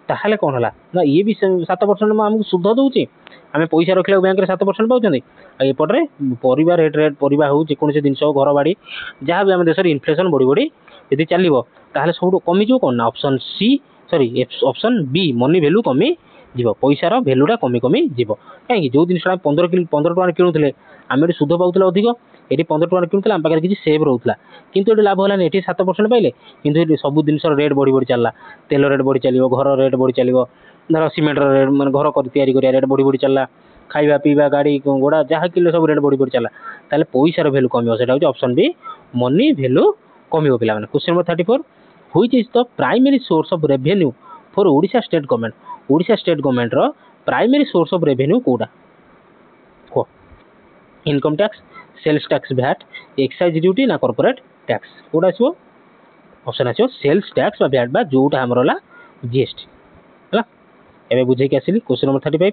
ताहले कौन हला ना ये भी 7% हमको सुध दउची आमे पैसा रखले बैंक रे 7% पाउछन आ एपटरे परिवार रेट परिवार हो जे कोन से दिन घर बाड़ी जहाँ भी आम देश इनफ्लेशन बढ़ी बढ़ी यदि चलो ताहले सब कमी जो कौन option C sorry option B money value कमी जीव पैसार भैल्यूटा कमी कमी जीव कहीं जो जिन 15 टका किणुले आम ये सुध पाला अधिक ये 15 टका किणुले आम पाखे किसी सेव रोला किंतु ये लाभ है ये 7% पाइले कि सब जिन रेट बढ़ी बढ़ी चलला तेल रेट बढ़ी चलो घर रेट बढ़ी चलो धर सीमेंट रेट मैं घर कर रेट बढ़ी बढ़ी चलला खाଇବା पीवा गाड़ी घोड़ा जहाँ किलो सब रेट बढ़ी बढ़ी चला ताले पैसार भैल्यू कम से ऑप्शन बी मनी भैल्यू कम पे question number 34 which is the primary source of revenue for Odisha state government रो प्राइमरी सोर्स ऑफ रेवेन्यू कोडा को income tax sales tax VAT excise duty ना कॉर्पोरेट टैक्स कोडा आसो ऑप्शन आसो सेल्स टैक्स वैट बा जोटा हमरला जीएसटी हला एबे बुझे के आसिली क्वेश्चन नंबर 35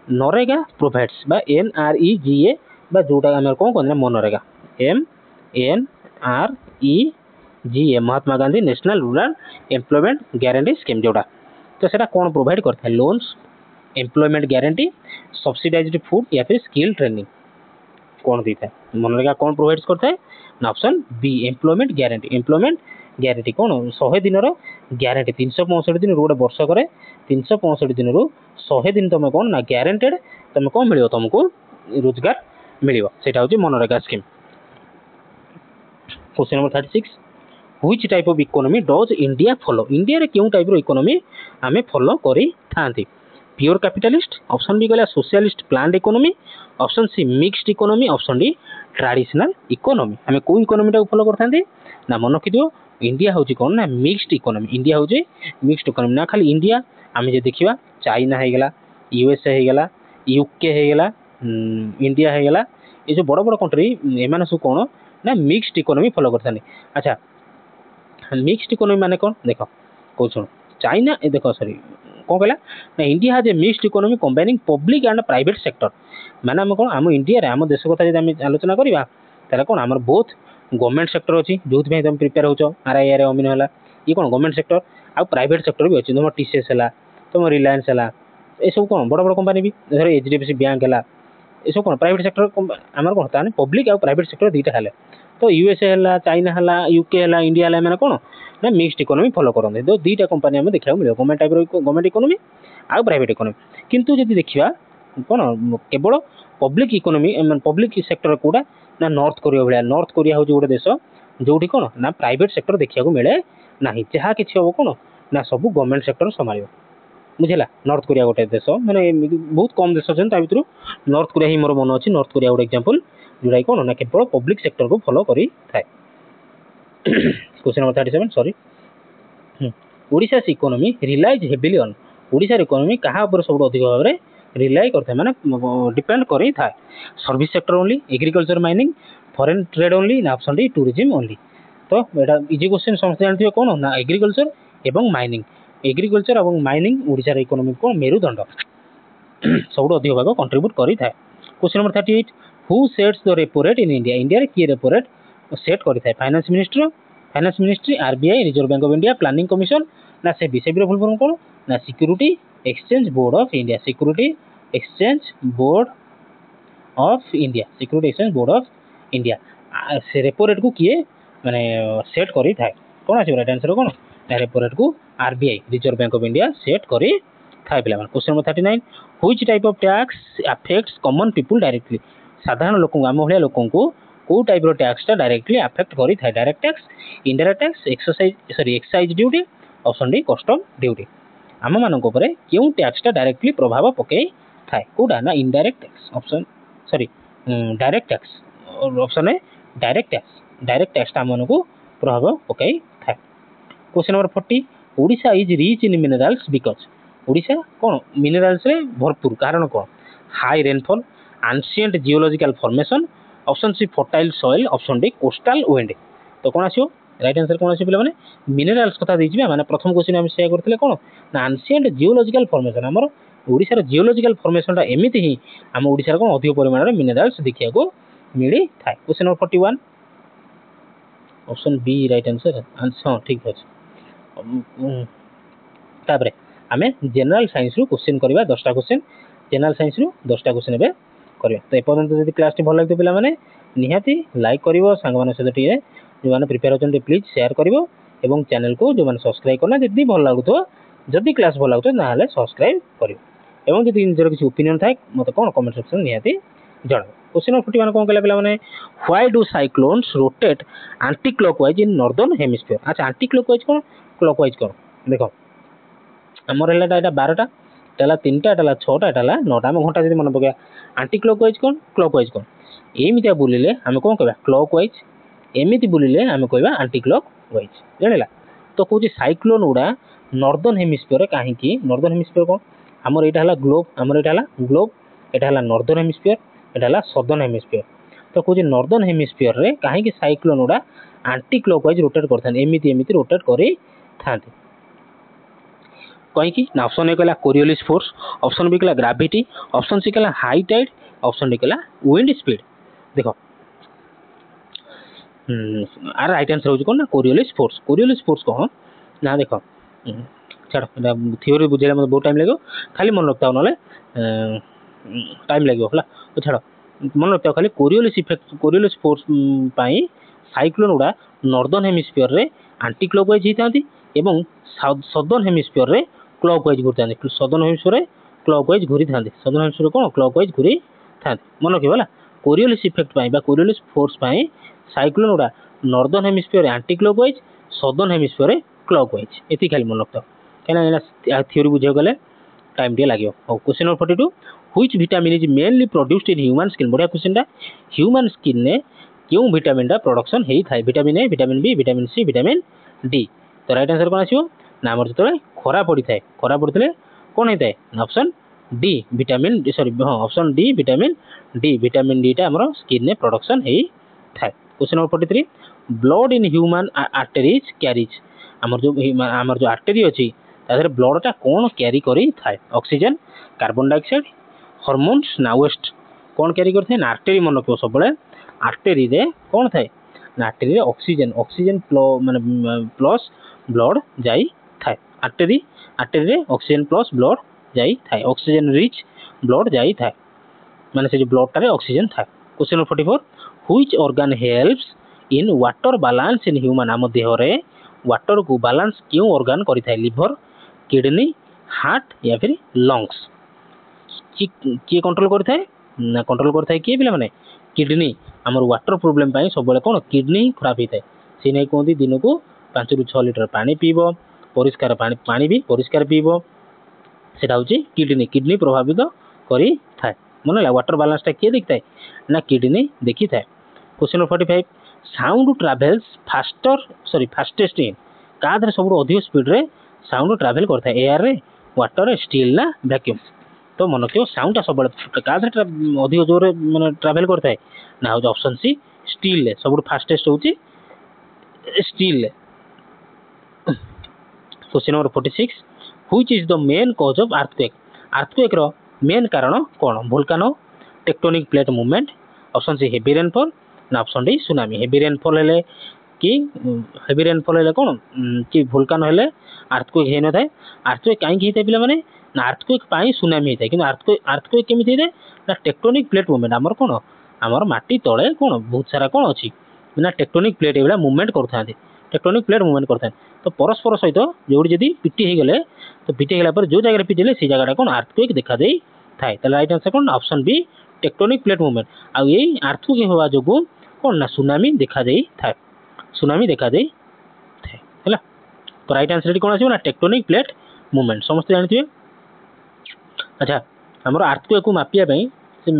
नरेगा प्रोवाइड्स बा एनआरईजीए बा जोटा हमर कोन कोन MNREGA MNREGA Mahatma Gandhi national rural employment guarantee scheme जोटा तो सेटा कौन प्रोवाइड करता है loans employment guarantee subsidised food या फिर स्किल ट्रेनिंग कौन देता है मनरेगा कौन प्रोवाइड करता है ना ऑप्शन बी एम्प्लॉयमेंट गारंटी कौन 100 दिन गारंटी 365 दिन गोटे वर्ष करे 365 दिन 100 दिन तुम कौन ना गारंटेड तुम कौन मिल तुमको रोजगार मिल से मनरेगा scheme question number 36 which type of economy does India follow India रे क्यों टाइप रो इकोनॉमी आमे फॉलो करी थांती प्योर कैपिटलिस्ट, ऑप्शन बी कहला socialist planned economy, option C mixed economy, option D traditional economy. आम को इकोनॉमी टाको फॉलो करते ना मन रखिदियो इंडिया हूँ कौन ना मिक्स्ड इकोनॉमी। इंडिया हूँ मिक्स्ड इकोनॉमी ना खाली इंडिया आम जो देखा चाइना होगला, यूएसए होगला, यूके होगला, इंडिया होगला, ये जो बड़ बड़ कंट्री एम सब कौन ना मिक्स्ड इकोनॉमी फॉलो करते। अच्छा मिक्स्ड इकोनॉमी माने कौन देख कौ शुण चाइना देख सॉरी कौन कहला ना India has a mixed economy combining public and private sector. माने आम कौन आम इंडिया आम देश कथा जब आलोचना करवा तार कौन आम बहुत गवर्नमेंट सेक्टर अच्छी जो तुम प्रिपेयर हो आरआई रे अमीन है ये कौन गवर्नमेंट सेक्टर आ प्राइवेट सेक्टर भी अच्छी तुम टीसीएस है तुम रिलायंस है ये सब कौन बड़ बड़ कंपानी भी धर एचडीएफसी बैंक है ये सब कौन प्राइवेट सेक्टर आम कौन ताने पब्लिक आ प्राइवेट सेक्टर दुईटा है तो यूएसए है चाइना है यूके है इंडिया है मैंने कौन ना मिक्स्ड इकोनॉमी फॉलो करते तो दुईटा कंपानी आम देखा मिले गवर्नमेंट टाइप गवर्नमेंट इकोनॉमी आ प्राइवेट इकोनॉमी। किंतु जब देखा कौन केवल पब्लिक इकोनॉमी पब्लिक सेक्टर कौटा ना नॉर्थ कोरिया भाया नॉर्थ कोरिया हूँ गोटे देश जो कौन ना प्राइवेट सेक्टर देखा मिले ना जहाँ कि हम कौन ना सब गवर्नमेंट सेक्टर संभाल बुझेगा। नॉर्थ कोरिया गोटे देश मैंने बहुत कम देश अच्छे भर नॉर्थ कोरिया ही मोर मन अच्छी नॉर्थ कोरिया गोटे एग्जांपल जोटा कौन ना केवल पब्लिक सेक्टर को फॉलो करी थाए। Question number 37 sorry Odisha economy relies heavily on Odisha economy कहाँ ऊपर सब अधिक भाव में रिलाय करता माने डिपेंड करी थाए service sector only agriculture mining foreign trade only ना ऑप्शन डी टूरिज्म ओनली। तो यहाँ इजी क्वेश्चन समस्त जानते कौन ना एग्रीकल्चर एवं माइनिंग एग्रीकल्चर और माइनिंग ओडिशा इकोनॉमी को मेरुदंड सब अधिक भाग कंट्रीब्यूट करी थाए। Question number 38 who sets the repo rate in India India किए रेपो रेट सेट करी थाए finance ministry RBI reserve bank of India planning commission ना से फुल फॉर्म कौन ना security exchange board of India security exchange board of India security exchange board of India से repo rate को किए माने सेट करी थाए कौन आछे राइट आंसर कौन ना रेपो रेट को RBI reserve bank of India set करी थाए पिला। Question number 39 which type of tax affects common people directly साधारण लोक आम भाया लोक को टाइप रो टैक्स टा डायरेक्टली अफेक्ट करी थाए direct tax indirect tax excise duty option D custom duty आम मानक क्यों टैक्स टा डायरेक्टली प्रभाव पकई थाए कौटा ना indirect tax option sorry direct tax option है डायरेक्ट टैक्स आम मानक प्रभाव पकई थाए। Question number 40 Odisha is rich in minerals because Odisha कौन मिनरल्स रे भरपूर कारण कौन high rainfall ancient geological formation option C fertile soil option D coastal wind. तो कौन आसो राइट आंसर कौन आसो पे मिनरल्स कथा देछि माने प्रथम क्वेश्चन हम शेयर करथिले कौन ना एंशिएंट जियोलॉजिकल फॉर्मेशन हमर ओडिशा रे जियोलॉजिकल फॉर्मेशन टा एमिति ही हम ओडिशा रे कौन अधिक परिमाण रे मिनरल्स देखिया को मिली थाए। Question number 41 option B right answer हां ठीक अछि। तापरे आमे जनरल साइंस रु क्वेश्चन करबा 10टा क्वेश्चन जनरल साइंस रु 10टा क्वेश्चन एबे करबा। तो ए पर्यंत जदि क्लास टी भल लागतो पिला माने निहाती लाइक करिवो संग माने सहित टिए जो माने प्रिपेयर होचन प्लीज शेयर करिवो एवं चैनल को जो माने सब्सक्राइब करना जदि भल लागतो जदि क्लास भल लागतो ना हले सब्सक्राइब करिवो एवं जदि निजर किछि ओपिनियन थाए मते कोन कमेंट सेक्शन निहाती जणाओ। क्वेश्चन नंबर 41 कोन कहला पिला माने why do cyclones rotate anti clockwise in northern hemisphere. अच्छा एंटी क्लॉकवाइज कोन क्लॉकवाइज कोन देखो आमर है एटा 12टा एटा 3टा एटा 6टा एटा 9टा आम घंटा जब मन पकड़ा आंटी क्लॉकवाइज कौन एमती बुलिले आम कौन कह क्लॉकवाइज एमती बुलिले आम कह आंटी क्लॉकवाइज जाना। तो कौन साइक्लोन गुड़ा नॉर्दर्न हेमिस्फीयर कहीं नॉर्दर्न हेमिस्फीयर कौन आमर यहाँ ग्लोब आमर यहाँ ग्लोब यहाँ नॉर्दर्न हेमिस्फीयर यहाँ सदर्न हेमिस्फीयर। तो कौन नॉर्दर्न हेमिस्फीयर रे कहीं साइक्लोन गुड़ा आंटी क्लॉकवाइज रोटेट करते एमती रोटेट करी था कहीं ना ऑप्शन ए कहला कोरियोलिस फोर्स ऑप्शन बी कहला ग्रेविटी ऑप्शन सी कहला हाई टाइड ऑप्शन डी कहला विंड स्पीड। देखो आर राइट आंसर हो कौन ना कोरियोलिस फोर्स कौन ना देखो छाड़ थ्योरी बुझे मतलब बहुत टाइम लगे खाली मन रखता ना टाइम लगे है तो छाड़ मन रखता खाली कोरियोलिस फोर्स साइक्लोन गुड़ा नॉर्दर्न हेमिस्फीयर रे आंटी क्लॉकवाइज होती एवं सदर्न हेमिस्फीयर रे क्लॉकवाइज घूरी था सदर्न हेमिस्फीयर क्लॉकवाइज घूरी था सदर्न हेमिस्फीयर कौन क्लॉकवाइज घूरी था मन रखा Coriolis effect Coriolis force cyclone गुड़ा northern hemisphere anticlockwise southern hemisphere clockwise ये खाली मन रखता कहीं थ्योरी बुझे गले टाइम टे लगे। Question number 42 which vitamin is mainly produced in human skin. बढ़िया क्वेश्चन टा ह्यूमन स्किन ने क्यों विटामिन टा प्रोडक्शन हेई थाए vitamin A vitamin B vitamin C vitamin D. तो राइट आंसर कौन आसीबो ना हमर जतले खरा पड़ी थाए खरा पड़ितले कौन हेई थाए ऑप्शन डी विटामिन सॉरी हां ऑप्शन डी विटामिन डी टा हमर स्किन ने प्रोडक्शन हेई थाए। Question number 43 blood in human arteries carries हमर जो आर्टरी अछि तादर ब्लड टा कौन कैरी करी थाए ऑक्सीजन कार्बन डाइऑक्साइड हार्मोन्स ना वेस्ट कौन कैरी करथे ना आर्टरी मन को सब बळे आर्टरी रे कौन थाए ना आर्टरी रे ऑक्सीजन माने प्लस ब्लड जाई थाए आर्टरी रे ऑक्सीजन प्लस ब्लड जाई थाए ऑक्सीजन रिच ब्लड जाई थाए माने से जो ब्लड टारे ऑक्सीजन थाए। Question number 44 which organ helps in water balance in human आम देह रे वाटर को बैलेंस क्यों ऑर्गन करि थाए लिवर किडनी हार्ट या फिर लंग्स किए कंट्रोल करि थाए ना कंट्रोल करि थाए किए पिला माने किडनी हमर वाटर प्रॉब्लम पाई सब बेले कोन किडनी खराब ही थाए से नै कोंदी दिन को 5 रु 6 लीटर पानी पीबो परिष्कार पानी भी परिष्कार पीबो सेटा होची किडनी प्रभावित करी थाए मन वाटर बैलेंस टा किए देखता है ना किडनी देखी थाए। Question number 45 sound travels fastest in कादर सब अधिक स्पीड रे साउंड ट्रैवल करता है एयर रे वाटर रे स्टील ना वैक्यूम। तो मन रखियो साउंड टा सब कादर अधिक जोर माने ट्रैवल करता है ना हो ऑप्शन सी स्टील ले सब फास्टेस्ट होची स्टील ले। Question number 46 which is the main cause of earthquake रो मेन कारण कौन volcano tectonic plate movement option C heavy rainfall ना option D tsunami heavy rainfall हेले कौन कि वोल्केनो हेले अर्थक्वेक हे न थाए अर्थक्वेक काई कि थाए पिला माने ना अर्थक्वेक पाई सुनामी थाए किंतु अर्थक्वेक केमिति थाए ना टेक्टोनिक प्लेट मूवमेंट हमर कौन हमर माटी तळे कौन बहुत सारा कौन अछि ना टेक्टोनिक प्लेट एबला मूवमेंट करथांती टेक्टोनिक प्लेट मूवमेंट करथांती तो परस्पर सहित जोड़ी जदी पिटी हे गेले तो पिटी हेला पर जो जगह पिटिले से जगह कौन अर्थक्वेक देखा देई थाए त राइट आंसर कौन option B tectonic plate movement आ यही अर्थक्वेक होवा जोगु कौन ना सुनामी देखा देई थाए हैला। तो राइट आंसर कौन आसीबो ना टेक्टोनिक प्लेट मूवमेंट समस्त जानथिबे। अच्छा हमर अर्थक्वेक को मापिया पई से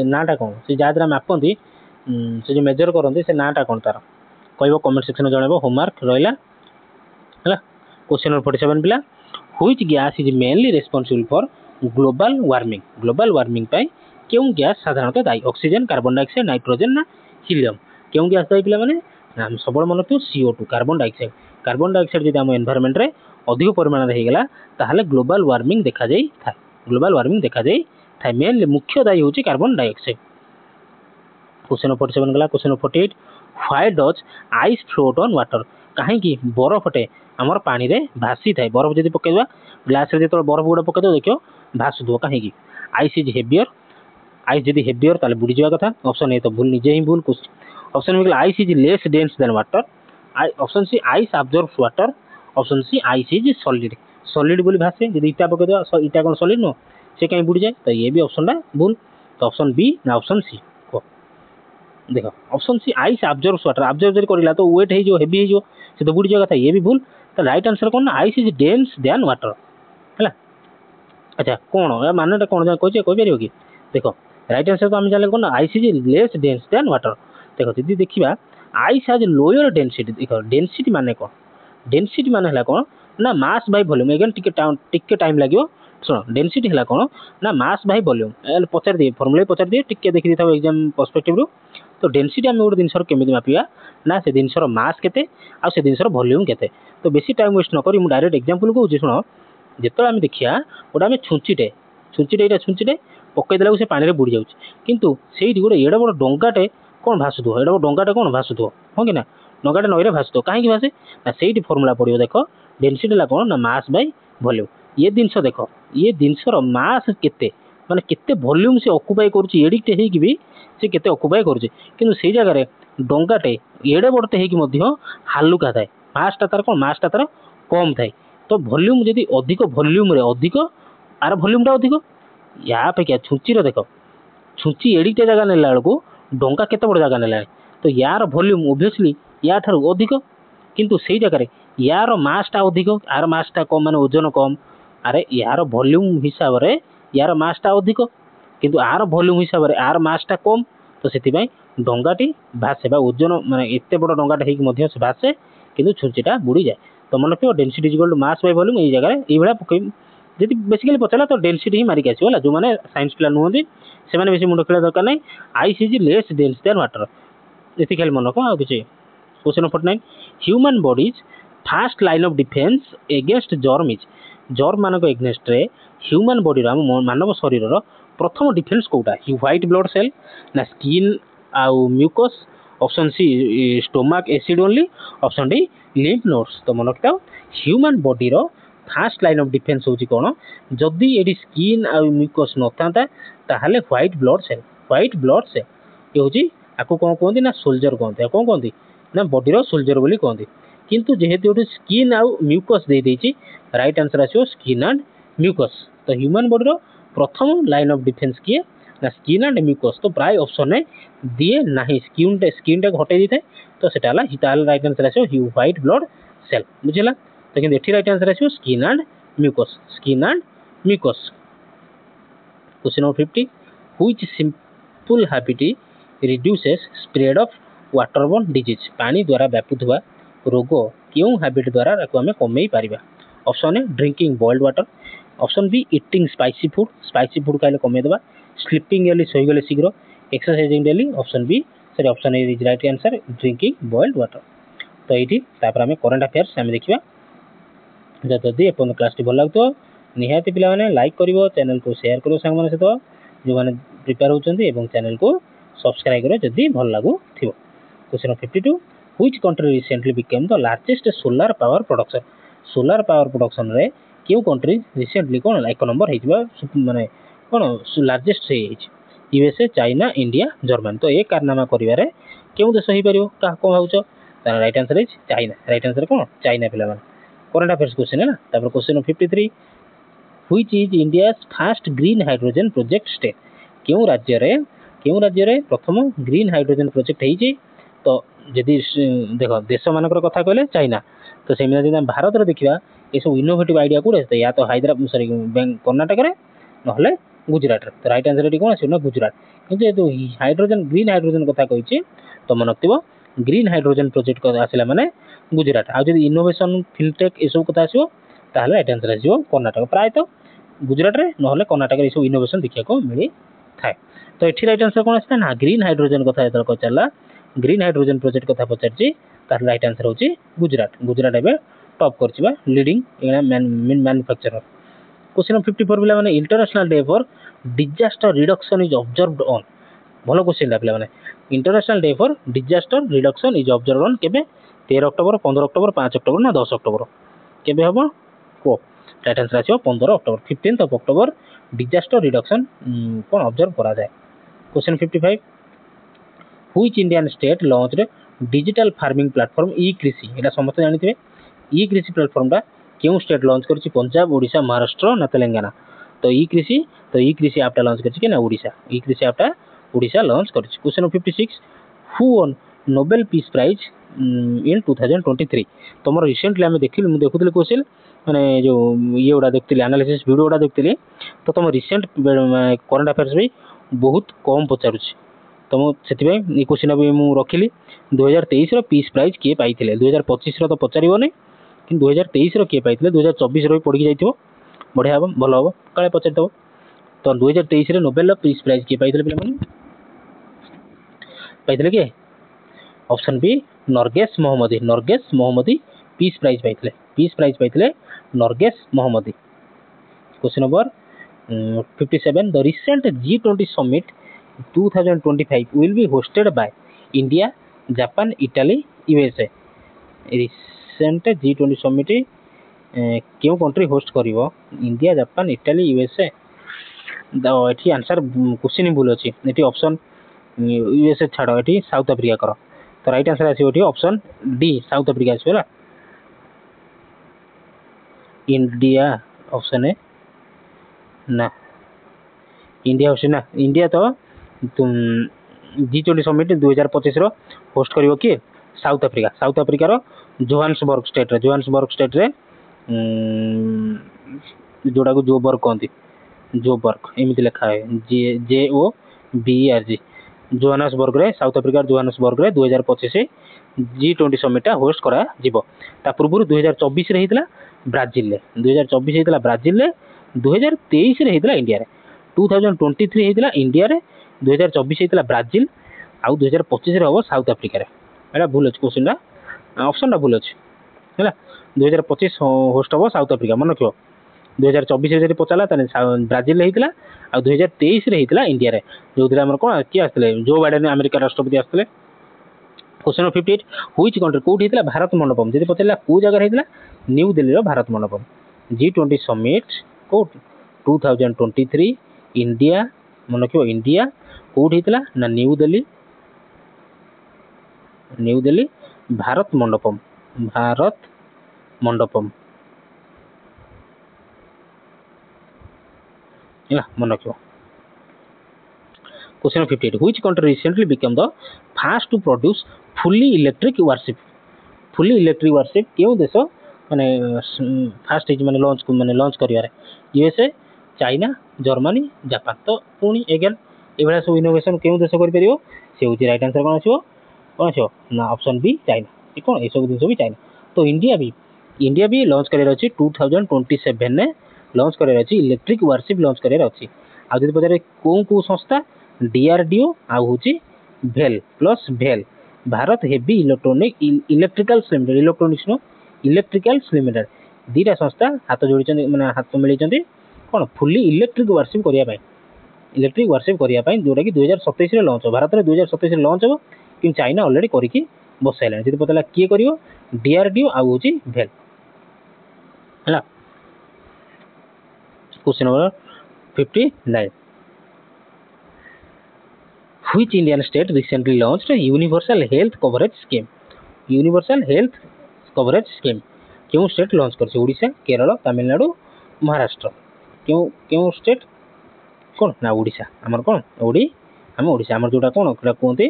नाटा कौन से जादरा मापंती से जो मेजर करंती से नाटा कौन तार कहबो कमेंट सेक्शन में जणाबो होमवर्क रहला हैला। क्वेश्चन नंबर 47 पिला which gas is mainly responsible for global warming पाई क्यों गैस साधारणतः दायी ऑक्सीजन कार्बन डाइऑक्साइड नाइट्रोजन ना हीलियम क्यों गैस दायी पिला माने हम सबल मन तो CO2 कार्बन डाइऑक्साइड जदि हम एनवायरनमेंट रे अधिक परिमाण रे हे गेला ताहाले ग्लोबल वार्मिंग देखा जाई थाए मेनली मुख्य दायी होची कार्बन डाइऑक्साइड। क्वेश्चन नंबर 47 गला। Question number 48 why does ice float on water कहीं की बरफटे हमर पानी रे भासी थाए बरफ जदि पकेबा ग्लास रे जेतो बरफ गुडा पके दो देखियो भासुदो कहीं की आइस इज हेवियर आइस जदि हेवियर ताले बुडी जावा कथा ऑप्शन ए तो भूल निजे ही भूल ऑप्शन में ice is less dense than water option C ice absorbs water option C ice is solid बोली भासे जदि इटा पके दो इटा कोन सॉलिड नो से कहीं बुडी जाए तो ये भी ऑप्शन ला भूल। तो ऑप्शन बी ना ऑप्शन सी देखो option C ice absorbs water absorb जदि करिला तो वेट हे जो हेवी हे जो से तो बुडी जावा कथा ये भी भूल। तो right answer cone ice is dense than water हैला। अच्छा कोन या मानेटा कोन जा कहै परियो कि देखो राइट आंसर तो हम जाने कोन ice is less dense than water. देखो जदि देखिबा आइस हैज लोअर डेंसिटी देखो डेंसिटी माने कोन डेंसिटी माने हला कोन ना मास बाय वॉल्यूम अगेन टिके टाइम लागियो सुनो डेंसिटी हला कोन ना मास बाय वॉल्यूम एल पचार दिए फॉर्मूला पचार दिए टिके देखि दिथाव एग्जाम पर्सपेक्टिव रो। तो डेंसिटी हम गोटे जिनसर केमिति मापिया ना से जिनसर मास केते आ से जिनसर वॉल्यूम केते। तो बेसी टाइम वेस्ट न करी मु डायरेक्ट एग्जांपल कहूची सुनो जेतो हम देखिया ओडा हम छुंचीटे पकई देला से पानी रे बुडी जाउची किंतु सेही गोटे एडा बड़ डंगाटे कोन भासुदो एडा बड़ डंगाटे कोन भासुदो हो कि ना डंगाटे नई रे भासुदो काहे कि भासे ना सेही फॉर्मूला पडियो देखो डेंसिटी ला कोन ना मास बाय वॉल्यूम ये जिनस देखो ये जिनसर मास केते माने केते वॉल्यूम से ऑक्युपाई करूची एडिक्ट हे कि भी से केते ऑक्युपाई करूची किंतु सेही जगह रे डंगाटे एडे बड़ते हे कि मध्य हालुका थाए मास ता तार कोन मास ता तार कम थाए। तो वॉल्यूम जदि अधिक वॉल्यूम रे अधिक आर वॉल्यूम टा अधिक या अपेक्षा छुंची देखो छुंची एडिटे जगह नेला बेलू डंका केते बड़ जगह नेला तो यार वॉल्यूम ओबियसली या ठारू अधिक किंतु सेही जगह रे यार मास टा अधिक आर मास टा कम माने ओजन कम अरे यार वॉल्यूम हिसाब रे यार मासटा अधिक किंतु आर वॉल्यूम हिसाब रे आर मासटा कम तो सेतिबाई डंगाटी भासे बा ओजन माने एते बड़ डंगाटा हेक मध्य से भासे किंतु छुंचीटा बुड़ी जाए तो मन रखियो density is equal to mass by volume ए जगह रे ए भला पकई जदि बेसिकली पचला तो डेंसिटी ही मारिक आसीबला जो माने साइंस पिला नुहंदी से माने बेसी मुंड खेला दरकार नै ice is less dense than water एति खेल मन रखो आ किछि question number 49 human body's first line of defence against germ is germ मानक एगेंस्ट रे ह्यूमन बॉडी रो मानव शरीर रो प्रथम डिफेंस कोटा व्हाइट ब्लड सेल ना स्किन आउ mucus option C stomach acid only option D lymph nodes तो मन रखता ह्यूमन बॉडी रो फास्ट लाइन ऑफ डिफेंस होची कोन जदी एडी स्किन आउ म्यूकस नथांता ताहाले व्हाइट ब्लड सेल ये होची आको कोन कोंदी ना सोल्जर कोंती कोन कोंदी ना बॉडी रो सोल्जर बोली कोंदी किंतु जेहेतु एटी स्किन आउ म्यूकस दे देची राइट आंसर आसीओ स्किन एंड म्यूकस तो ह्यूमन बॉडी रो प्रथम लाइन ऑफ डिफेंस किए ना स्किन एंड म्यूकस तो प्राय ऑप्शन ने दिए नाही स्किन टा घटे दी थाए तो सेटा हला हिताल राइट आंसर आसीओ व्हाइट ब्लड सेल बुझिला तो किंतु एठी राइट आंसर आसीओ skin and mucus question number 50 which simple habit reduces spread of waterborne disease पानी द्वारा व्यापुथुवा रोग क्यों हैबिट द्वारा आम कमे पारिबा option A drinking boiled water option B eating spicy food खाइले कमे देबा स्लीपिंग अर्ली सोईगले शीघ्र exercising daily option B sorry option A is right answer drinking boiled water तो ये आम करंट अफेयर्स आम देखा जदि एपन क्लास टी भल लगुव निहाती पे लाइक कर चैनल को शेयर कर सांग सहित जो मैंने प्रिपेयर होती चैनल को सब्सक्राइब कर जदि भल लगुव question 52 which country recently became the largest solar power production रे क्यों कंट्री रिसेंटली कौन एक नंबर माने कौन लार्जेस्ट से यूएसए चाइना इंडिया जर्मनी तो ये कारनामा करिवारे क्यों देश हो पारियो का को भाउचो तार right answer is China right answer कौन चाइना पिला माने करंट अफेयर्स क्वेश्चन है ना तापर question 53 which is India's first green hydrogen project state क्यों राज्य रे प्रथम ग्रीन हाइड्रोजन प्रोजेक्ट हेची तो जदि देख देश मानकर कथा कहले चाइना तो से भारत रे देखिबा ये सब इनोवेटिव आइडिया कोडे या तो हैदराबाद सॉरी कर्नाटक रे नहले गुजरात रे तो राइट आंसर एटी कोन आसी ना गुजरात किंतु जो हाइड्रोजन ग्रीन हाइड्रोजन कथा कहिछि तो मन रखिबो ग्रीन हाइड्रोजन प्रोजेक्ट को आसिला माने गुजरात आ जदि इनोवेशन फिनटेक ए सब कथा आसीबो ताहले राइट आंसर आसीबो कर्नाटक प्राय तो गुजरात रे नहले कर्नाटक रे सब इनोवेशन देखिया को मिली थाए तो एठी राइट आंसर कोन आसी ना ग्रीन हाइड्रोजन कथा एतर को चला ग्रीन हाइड्रोजन प्रोजेक्ट कथा पचारछि तार राइट आंसर होछि गुजरात एबे टॉप करछिबा लीडिंग मैन्युफैक्चरर क्वेश्चन 54 पिला माने international day for disaster reduction is observed on भलो क्वेश्चन ला पिला माने international day for disaster reduction is observed on केबे 13 अक्टोबर 15 अक्टोबर 5 अक्टोबर ना 10 अक्टोबर केबे हबो को राइट आंसर आछो 15 अक्टोबर 15 अक्टोबर डिजास्टर रिडक्शन कोन ऑब्जर्व करा जाय question 55 which Indian state launched digital farming platform e Krishi एटा समस्त जानिथिबे ई कृषि प्लेटफॉर्म टा क्यों स्टेट लॉन्च करछि पंजाब ओडिशा महाराष्ट्र ना तेलंगाना तो ई कृषि ऐप टा लॉन्च करछि कि ना ओडिशा ई कृषि ऐप टा ओडिशा लॉन्च करछि question 56 who won Nobel peace prize in 2023 तमरो रिसेंटली हम देखिल मु देखुतले क्वेश्चन माने जो ये उडा देखतिले एनालिसिस वीडियो उडा देखतिले तो तम रिसेंट करंट अफेयर्स भी बहुत कम पचारुछि तो से ये क्वेश्चन अभी मुझे रखिली 2023 पीस प्राइज किए पाई 2025 तो पचार नहीं कि 2023 किए पाई 2024 भी पढ़ी जाइए बढ़िया हम भल हम काले पचार दब तो 2023 नोबेल पीस प्राइज किए पाई पे किए option B Narges Mohammadi peace prize पाई Narges Mohammadi question number 57 the recent G20 summit 2025 will be hosted by India, Japan, Italy, USA. Recent G20 summit क्यों कंट्री होस्ट करिवो इंडिया जापान इटाली यूएसए एठी answer question भूल अछि एठी option USA छाड़ो एठी south Africa करो तो right answer आसी एठी ऑप्शन डी साउथ अफ्रीका आसीला इंडिया ऑप्शन है ना इंडिया ऑप्शन ना इंडिया तो G20 समिट 2025 होस्ट करिवो कि साउथ अफ्रीका रो जोहान्सबर्ग स्टेट रे जोटा को जोबर्ग कहती जोबर्ग एमती लिखा है JOBERG जोहान्सबर्ग रे साउथ अफ्रिका जोहान्सबर्ग रे 2025 G20 समिट होस्ट करा जीवो ता पूर्व 2024 रे हितला ब्राजील रे 2024 हितला ब्राजील रे 2023 रे हितला इंडिया रे 2023 हितला इंडिया रे 2024 हितला ब्राजील आउ 2025 रे हो साउथ अफ्रिका रे एटा भूल अछि क्वेश्चन रा ऑप्शन रा भूल अछि हैला 2025 होस्ट हो साउथ अफ्रिका मन रखियो 2024 रे पचाला तने ब्राजील रे हितला आ 2023 रे हितला इंडिया रे जोथिरा हमर कोन कि आस्तले जो बाइडेन अमेरिका राष्ट्रपति आस्तले क्वेश्चन 58 व्हिच कंट्री कोठी हितला भारत मंडपम जदि पचला को जगह हितला न्यू दिल्ली रो भारत मंडपम G20 समिट कोट 2023 इंडिया मन रखियो इंडिया कोठी हितला ना न्यू दिल्ली भारत मंडपम मन रखियो question 58 which country recently become the first to produce fully electric warship क्यों देश माने फास्ट माने लॉन्च करियारे यूएसए चाइना जर्मनी जापान तो पुणी एगेन एभला सब इनोवेशन क्यों देश करि परियो से होची राइट आंसर कोन आछो ना ऑप्शन बी चाइना ए कोन ए सब दिन सब चाइना तो इंडिया भी लॉन्च करियर अछि 2027 ने लॉन्च करियर अछि इलेक्ट्रिक वारशिप लॉन्च करियर अछि आ जदि पजारे को संस्था DRDO आ होची भेल भारत हेवी इलेक्ट्रिकल्स लिमिटेड दीटा संस्था हाथ जोड़ी माने हाथ मिली कौन फुली इलेक्ट्रिक वारशिप करिया जोटा कि 2027 लॉन्च हो भारत में 2027 लॉन्च हो कि चाइना ऑलरेडी करके बसैला जब पता किए कर DRDO आ होची भेल है question number 59 Which Indian state recently launched a universal health coverage scheme? क्यों स्टेट लॉन्च कर ओडिशा केरल तमिलनाडु महाराष्ट्र क्यों स्टेट कौन ना ओडिशा आमर कौन आम ओडिशा आमर जोटा कौन कहते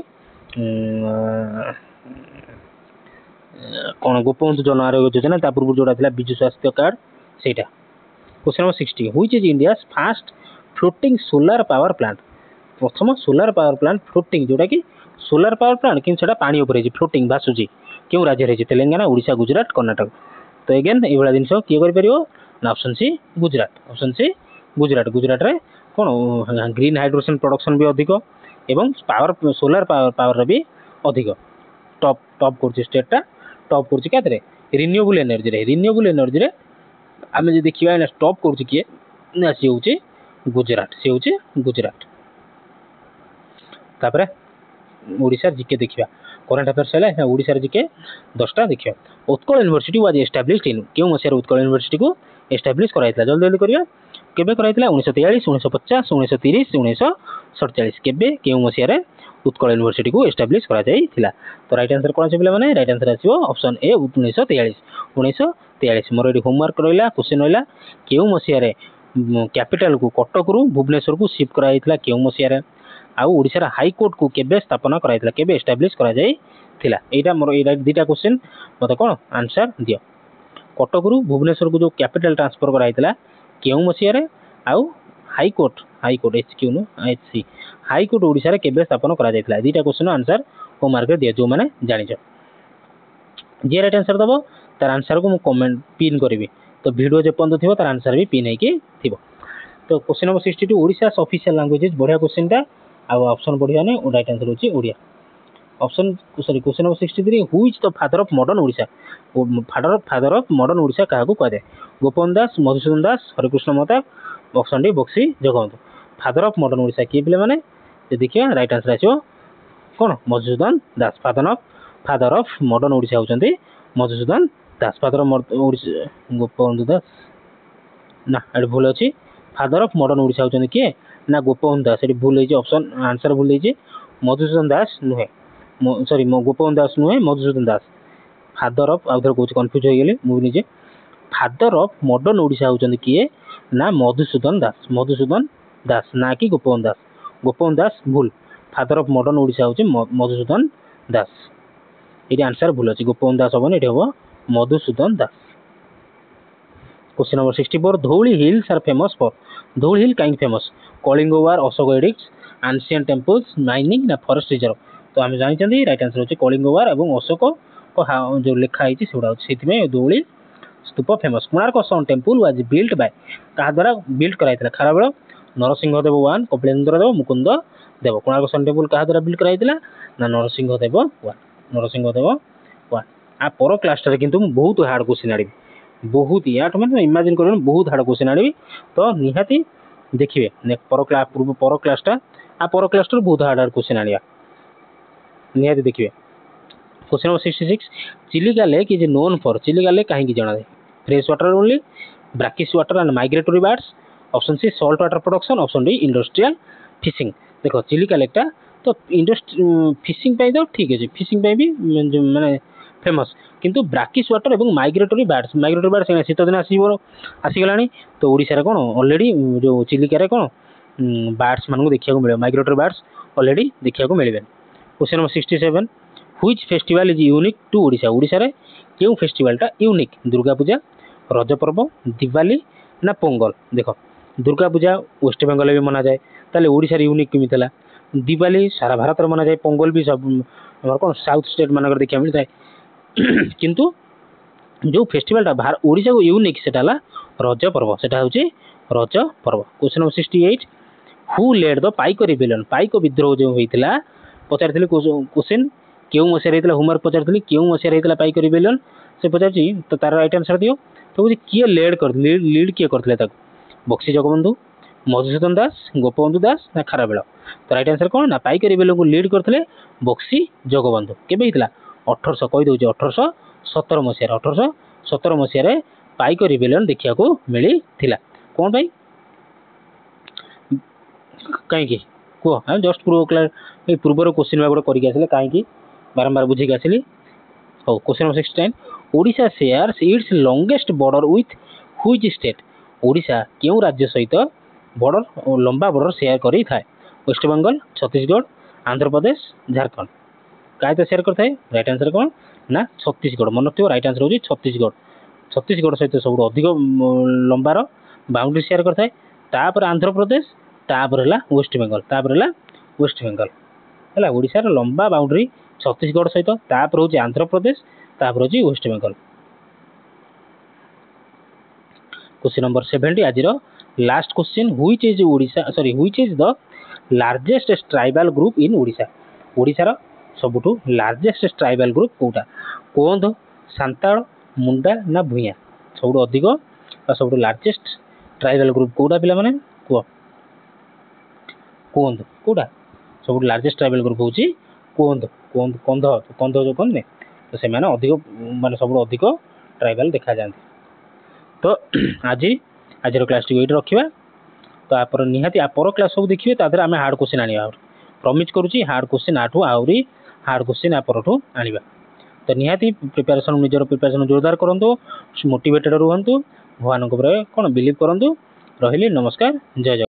कौन गोपबंधु जन आरोग्य योजना ता पूर्व जोटा था विजु स्वास्थ्य कार्ड सेटा question number 60 which is India fast floating solar power plant प्रथम सोलार पावर प्लांट फ्लोटिंग जोटा कि सोलार पावर प्लांट कि पानी उपर फ्लोटिंग भासुची क्यों राज्य रही तेलंगाना ओडिशा गुजरात कर्नाटक तो एगेन ये जिन किए कर ऑप्शन सी गुजरात रे कौन ग्रीन हाइड्रोजन प्रोडक्शन भी अधिक एवं पावर सोलार पावर भी अधिक टॉप कर स्टेटा टॉप कर रिन्यूएबल एनर्जी रे आम जो देखा टॉप कर किए ना सी हूँ गुजरात तापर ओडिशा जिके देखिया करंट अफेयर्स है ओडिशा जिके 10टा देखिया उत्कल यूनिवर्सिटी वाज एस्टाब्लिश्ड इन क्यों मसिया उत्कल यूनिवर्सिटी को एस्टाब्लिश कराइतला जल्दी करिया केबे कराइतला 1943 1950 1930 1947 केबे क्यों मसिया रे उत्कल यूनिवर्सिटी को एस्टाब्लिश करा जाइथिला तो राइट आंसर कोन छै पिला माने राइट आंसर आसीबो ऑप्शन ए 1943 मोर एडी होमवर्क रहिला क्वेश्चन रहिला क्यों मसिया रे कैपिटल को कटक रु भुवनेश्वर को शिफ्ट कराइतला क्यों मसिया रे आ ओडिशा हाईकोर्ट को केबे स्थापना कराइतला केबे एस्टाब्लिश करा जाइथिला एटा मोर एटा दुटा क्वेश्चन मते कोन आंसर दियो कटक रु भुवनेश्वर को जो कैपिटल ट्रांसफर कराइतला क्यों मसिया रे आ high court HQ no HC high court Odisha रे केबे स्थापना करा जाइतला दुटा क्वेश्चन आंसर होमवर्क रे दियो जो माने जानि छ जे राइट आंसर दबो तार आंसर को मु कमेंट पिन करबी तो वीडियो जे पंद थिबो तार आंसर भी पिन हेकी थिबो तो question number 62 Odisha official language बढ़िया क्वेश्चन ता आ ऑप्शन बढ़िया ने राइट आंसर होची Odia option question number 63 who is the father of modern Odisha father of modern Odisha काहा को कहते गोपन Das Madhusudan Das Harikrushna Mahtab option D Baxi Jagabandhu father of modern Odisha किए पिले माने जे देखिया राइट आंसर आछो कोन Madhusudan Das father of modern Odisha होचंती मधुसूदन दास फादर ऑफ ओडिशा गोपबंधु दास ना एड भूल अछि फादर ऑफ मॉडर्न ओडिशा होचंती किए ना गोपबंधु दास एडी भूल हेछि ऑप्शन आंसर भूल हेछि मधुसूदन दास नुहे सॉरी गोपबंधु दास नुहे मधुसूदन दास फादर ऑफ आउथर कोच कंफ्यूज हो गेले मु निजे फादर ऑफ मॉडर्न ओडिशा होचंती किए ना मधुसूदन दास ना कि गोपबंधु दास भूल फादर ऑफ मॉडर्न ओडिशा होची मधुसूदन दास एटी आंसर भूल अछि गोपबंधु दास होबन एटी होबो Madhusudan Das question number 64 Dhauli hills are famous for Dhauli hill कहीं famous Kalinga war Ashoka edicts ancient temples mining ना फॉरेस्ट रिजर्व तो आम जानते राइट आंसर होची कलिंग वार और अशोक जो लिखा है सेगुड़ा से Dhauli stupa famous Konark sun temple was built by क्या द्वारा बिल्ट कराइला खारबेल नरसिंह देव 1 कपिलेन्द्र देव मुकुंद देव कोणार्क सन टेम्पल क्या द्वारा बिल्ट कराइला ना नरसिंह देव 1 नरसिंह देव 1 आ पर क्लास किंतु बहुत हार्ड क्वेश्चन आड़ी बहुत या मैंने इमेजिन कर बहुत हार्ड क्वेश्चन आड़ी तो निहाती देखिए पर क्लासटा आ पर क्लास बहुत हार्ड हार्ड क्वेश्चन आनिया निहाती देखिए question number 66 Chilika lake is known for Chilika lake कहीं जाना है fresh water only brackish water and migratory birds option C salt water production option D industrial fishing देखो चिलिका लेकटा तो फिशिंग तो ठीक है फिशिंग भी माने फेमस किंतु ब्राकिश वाटर और माइग्रेटरी बर्ड्स शीत दिन आसीगला तो ओडिशा रे कौन ऑलरेडी जो चिलिका कौन बर्ड्स मान देखा मिले माइग्रेटरी बर्ड्स ऑलरेडी देखा मिले question number 67 which festival is unique to Odisha Odisha रे क्यों फेस्टिवलटा यूनिक दुर्गा पूजा रज पर्व दिवाली ना पोंगल देख दुर्गा पूजा वेस्ट बेंगल भी मना जाए ताले ओडिशा रे यूनिक केमी थला दिवाली सारा भारत रे मना जाए पोंगल भी सब कौन साउथ स्टेट मानक देखा मिलता है किंतु जो फेस्टिवलटा ओडिशा को यूनिक सेटा रज पर्व सेटा होची Raja Parba question number 68 who led the Paika rebellion Paika विद्रोह जो होइतिला पचारथिले क्वेश्चन क्यों मसीह रही होमवर्क पचारथिले क्यों मसीह रही पाइक रिबेलियन से पचारछि तो तार राइट आंसर दियो तो किए लीड किए करथिले बक्सी जगबंधु मधुसूदन दास गोपबंधु दास ना खारबेल तो राइट आंसर कौन ना पाइक रिबेलियन को लीड करथिले बक्सी जगबंधु केबे हितला 1800 कहि दउछि 1817 मसीह 1817 मसीह पाइक रिबेलियन देखिया को मिली थिला कौन भाई कहीं कह हाँ जस्ट पूर्वर क्वेश्चन गोटे करके कहीं बारंबार बुझे आसली हो question number 69 Odisha shares it's longest border with which state Odisha क्यों राज्य सहित बॉर्डर लंबा बॉर्डर शेयर करी थाए वेस्ट बेंगल छत्तीसगढ़ आंध्र प्रदेश झारखंड क्या तो शेयर करता है राइट आंसर कौन ना छत्तीसगढ़ मन रखिए राइट आंसर होगी छत्तीसगढ़ सहित सब अधिक लंबार बाउंड्री शेयर करता है आंध्र प्रदेश तापर वेस्ट बेंगल है ओडिशा लंबा बाउंड्री छत्तीसगढ़ सहित तापर हूँ आंध्र प्रदेश तापर हूँ वेस्ट बेंगल क्वेश्चन नंबर 70 आज last question which is Odisha sorry which is the largest tribal group in Odisha ओडिशार सबुठु largest tribal group Kota कोंध Santal मुंडा ना भूया सब अधिक सब लार्जेस्ट ट्राइबल ग्रुप कोटा पिला माने कह कोंध कोटा सब लार्जेस्ट ट्राइबल ग्रुप हूँ कोंध कोंध कंध कंध जो कहने तो से अधिक माने सब अधिक ट्राइबल देखा जाते तो आज क्लास टी ये रखा तो आप निहाती पर क्लास सब देखिए तादर आम हार्ड क्वेश्चन आने प्रमिज करुच्ची hard question Athu आहरी hard question आपरठू आनिबा तो निहाती प्रिपेरेसन निजर प्रिपेरेसन जोरदार करूँ मोटिवेटेड रुहतु भगवान कौन बिलीव करूँ रही नमस्कार जय जगन्नाथ।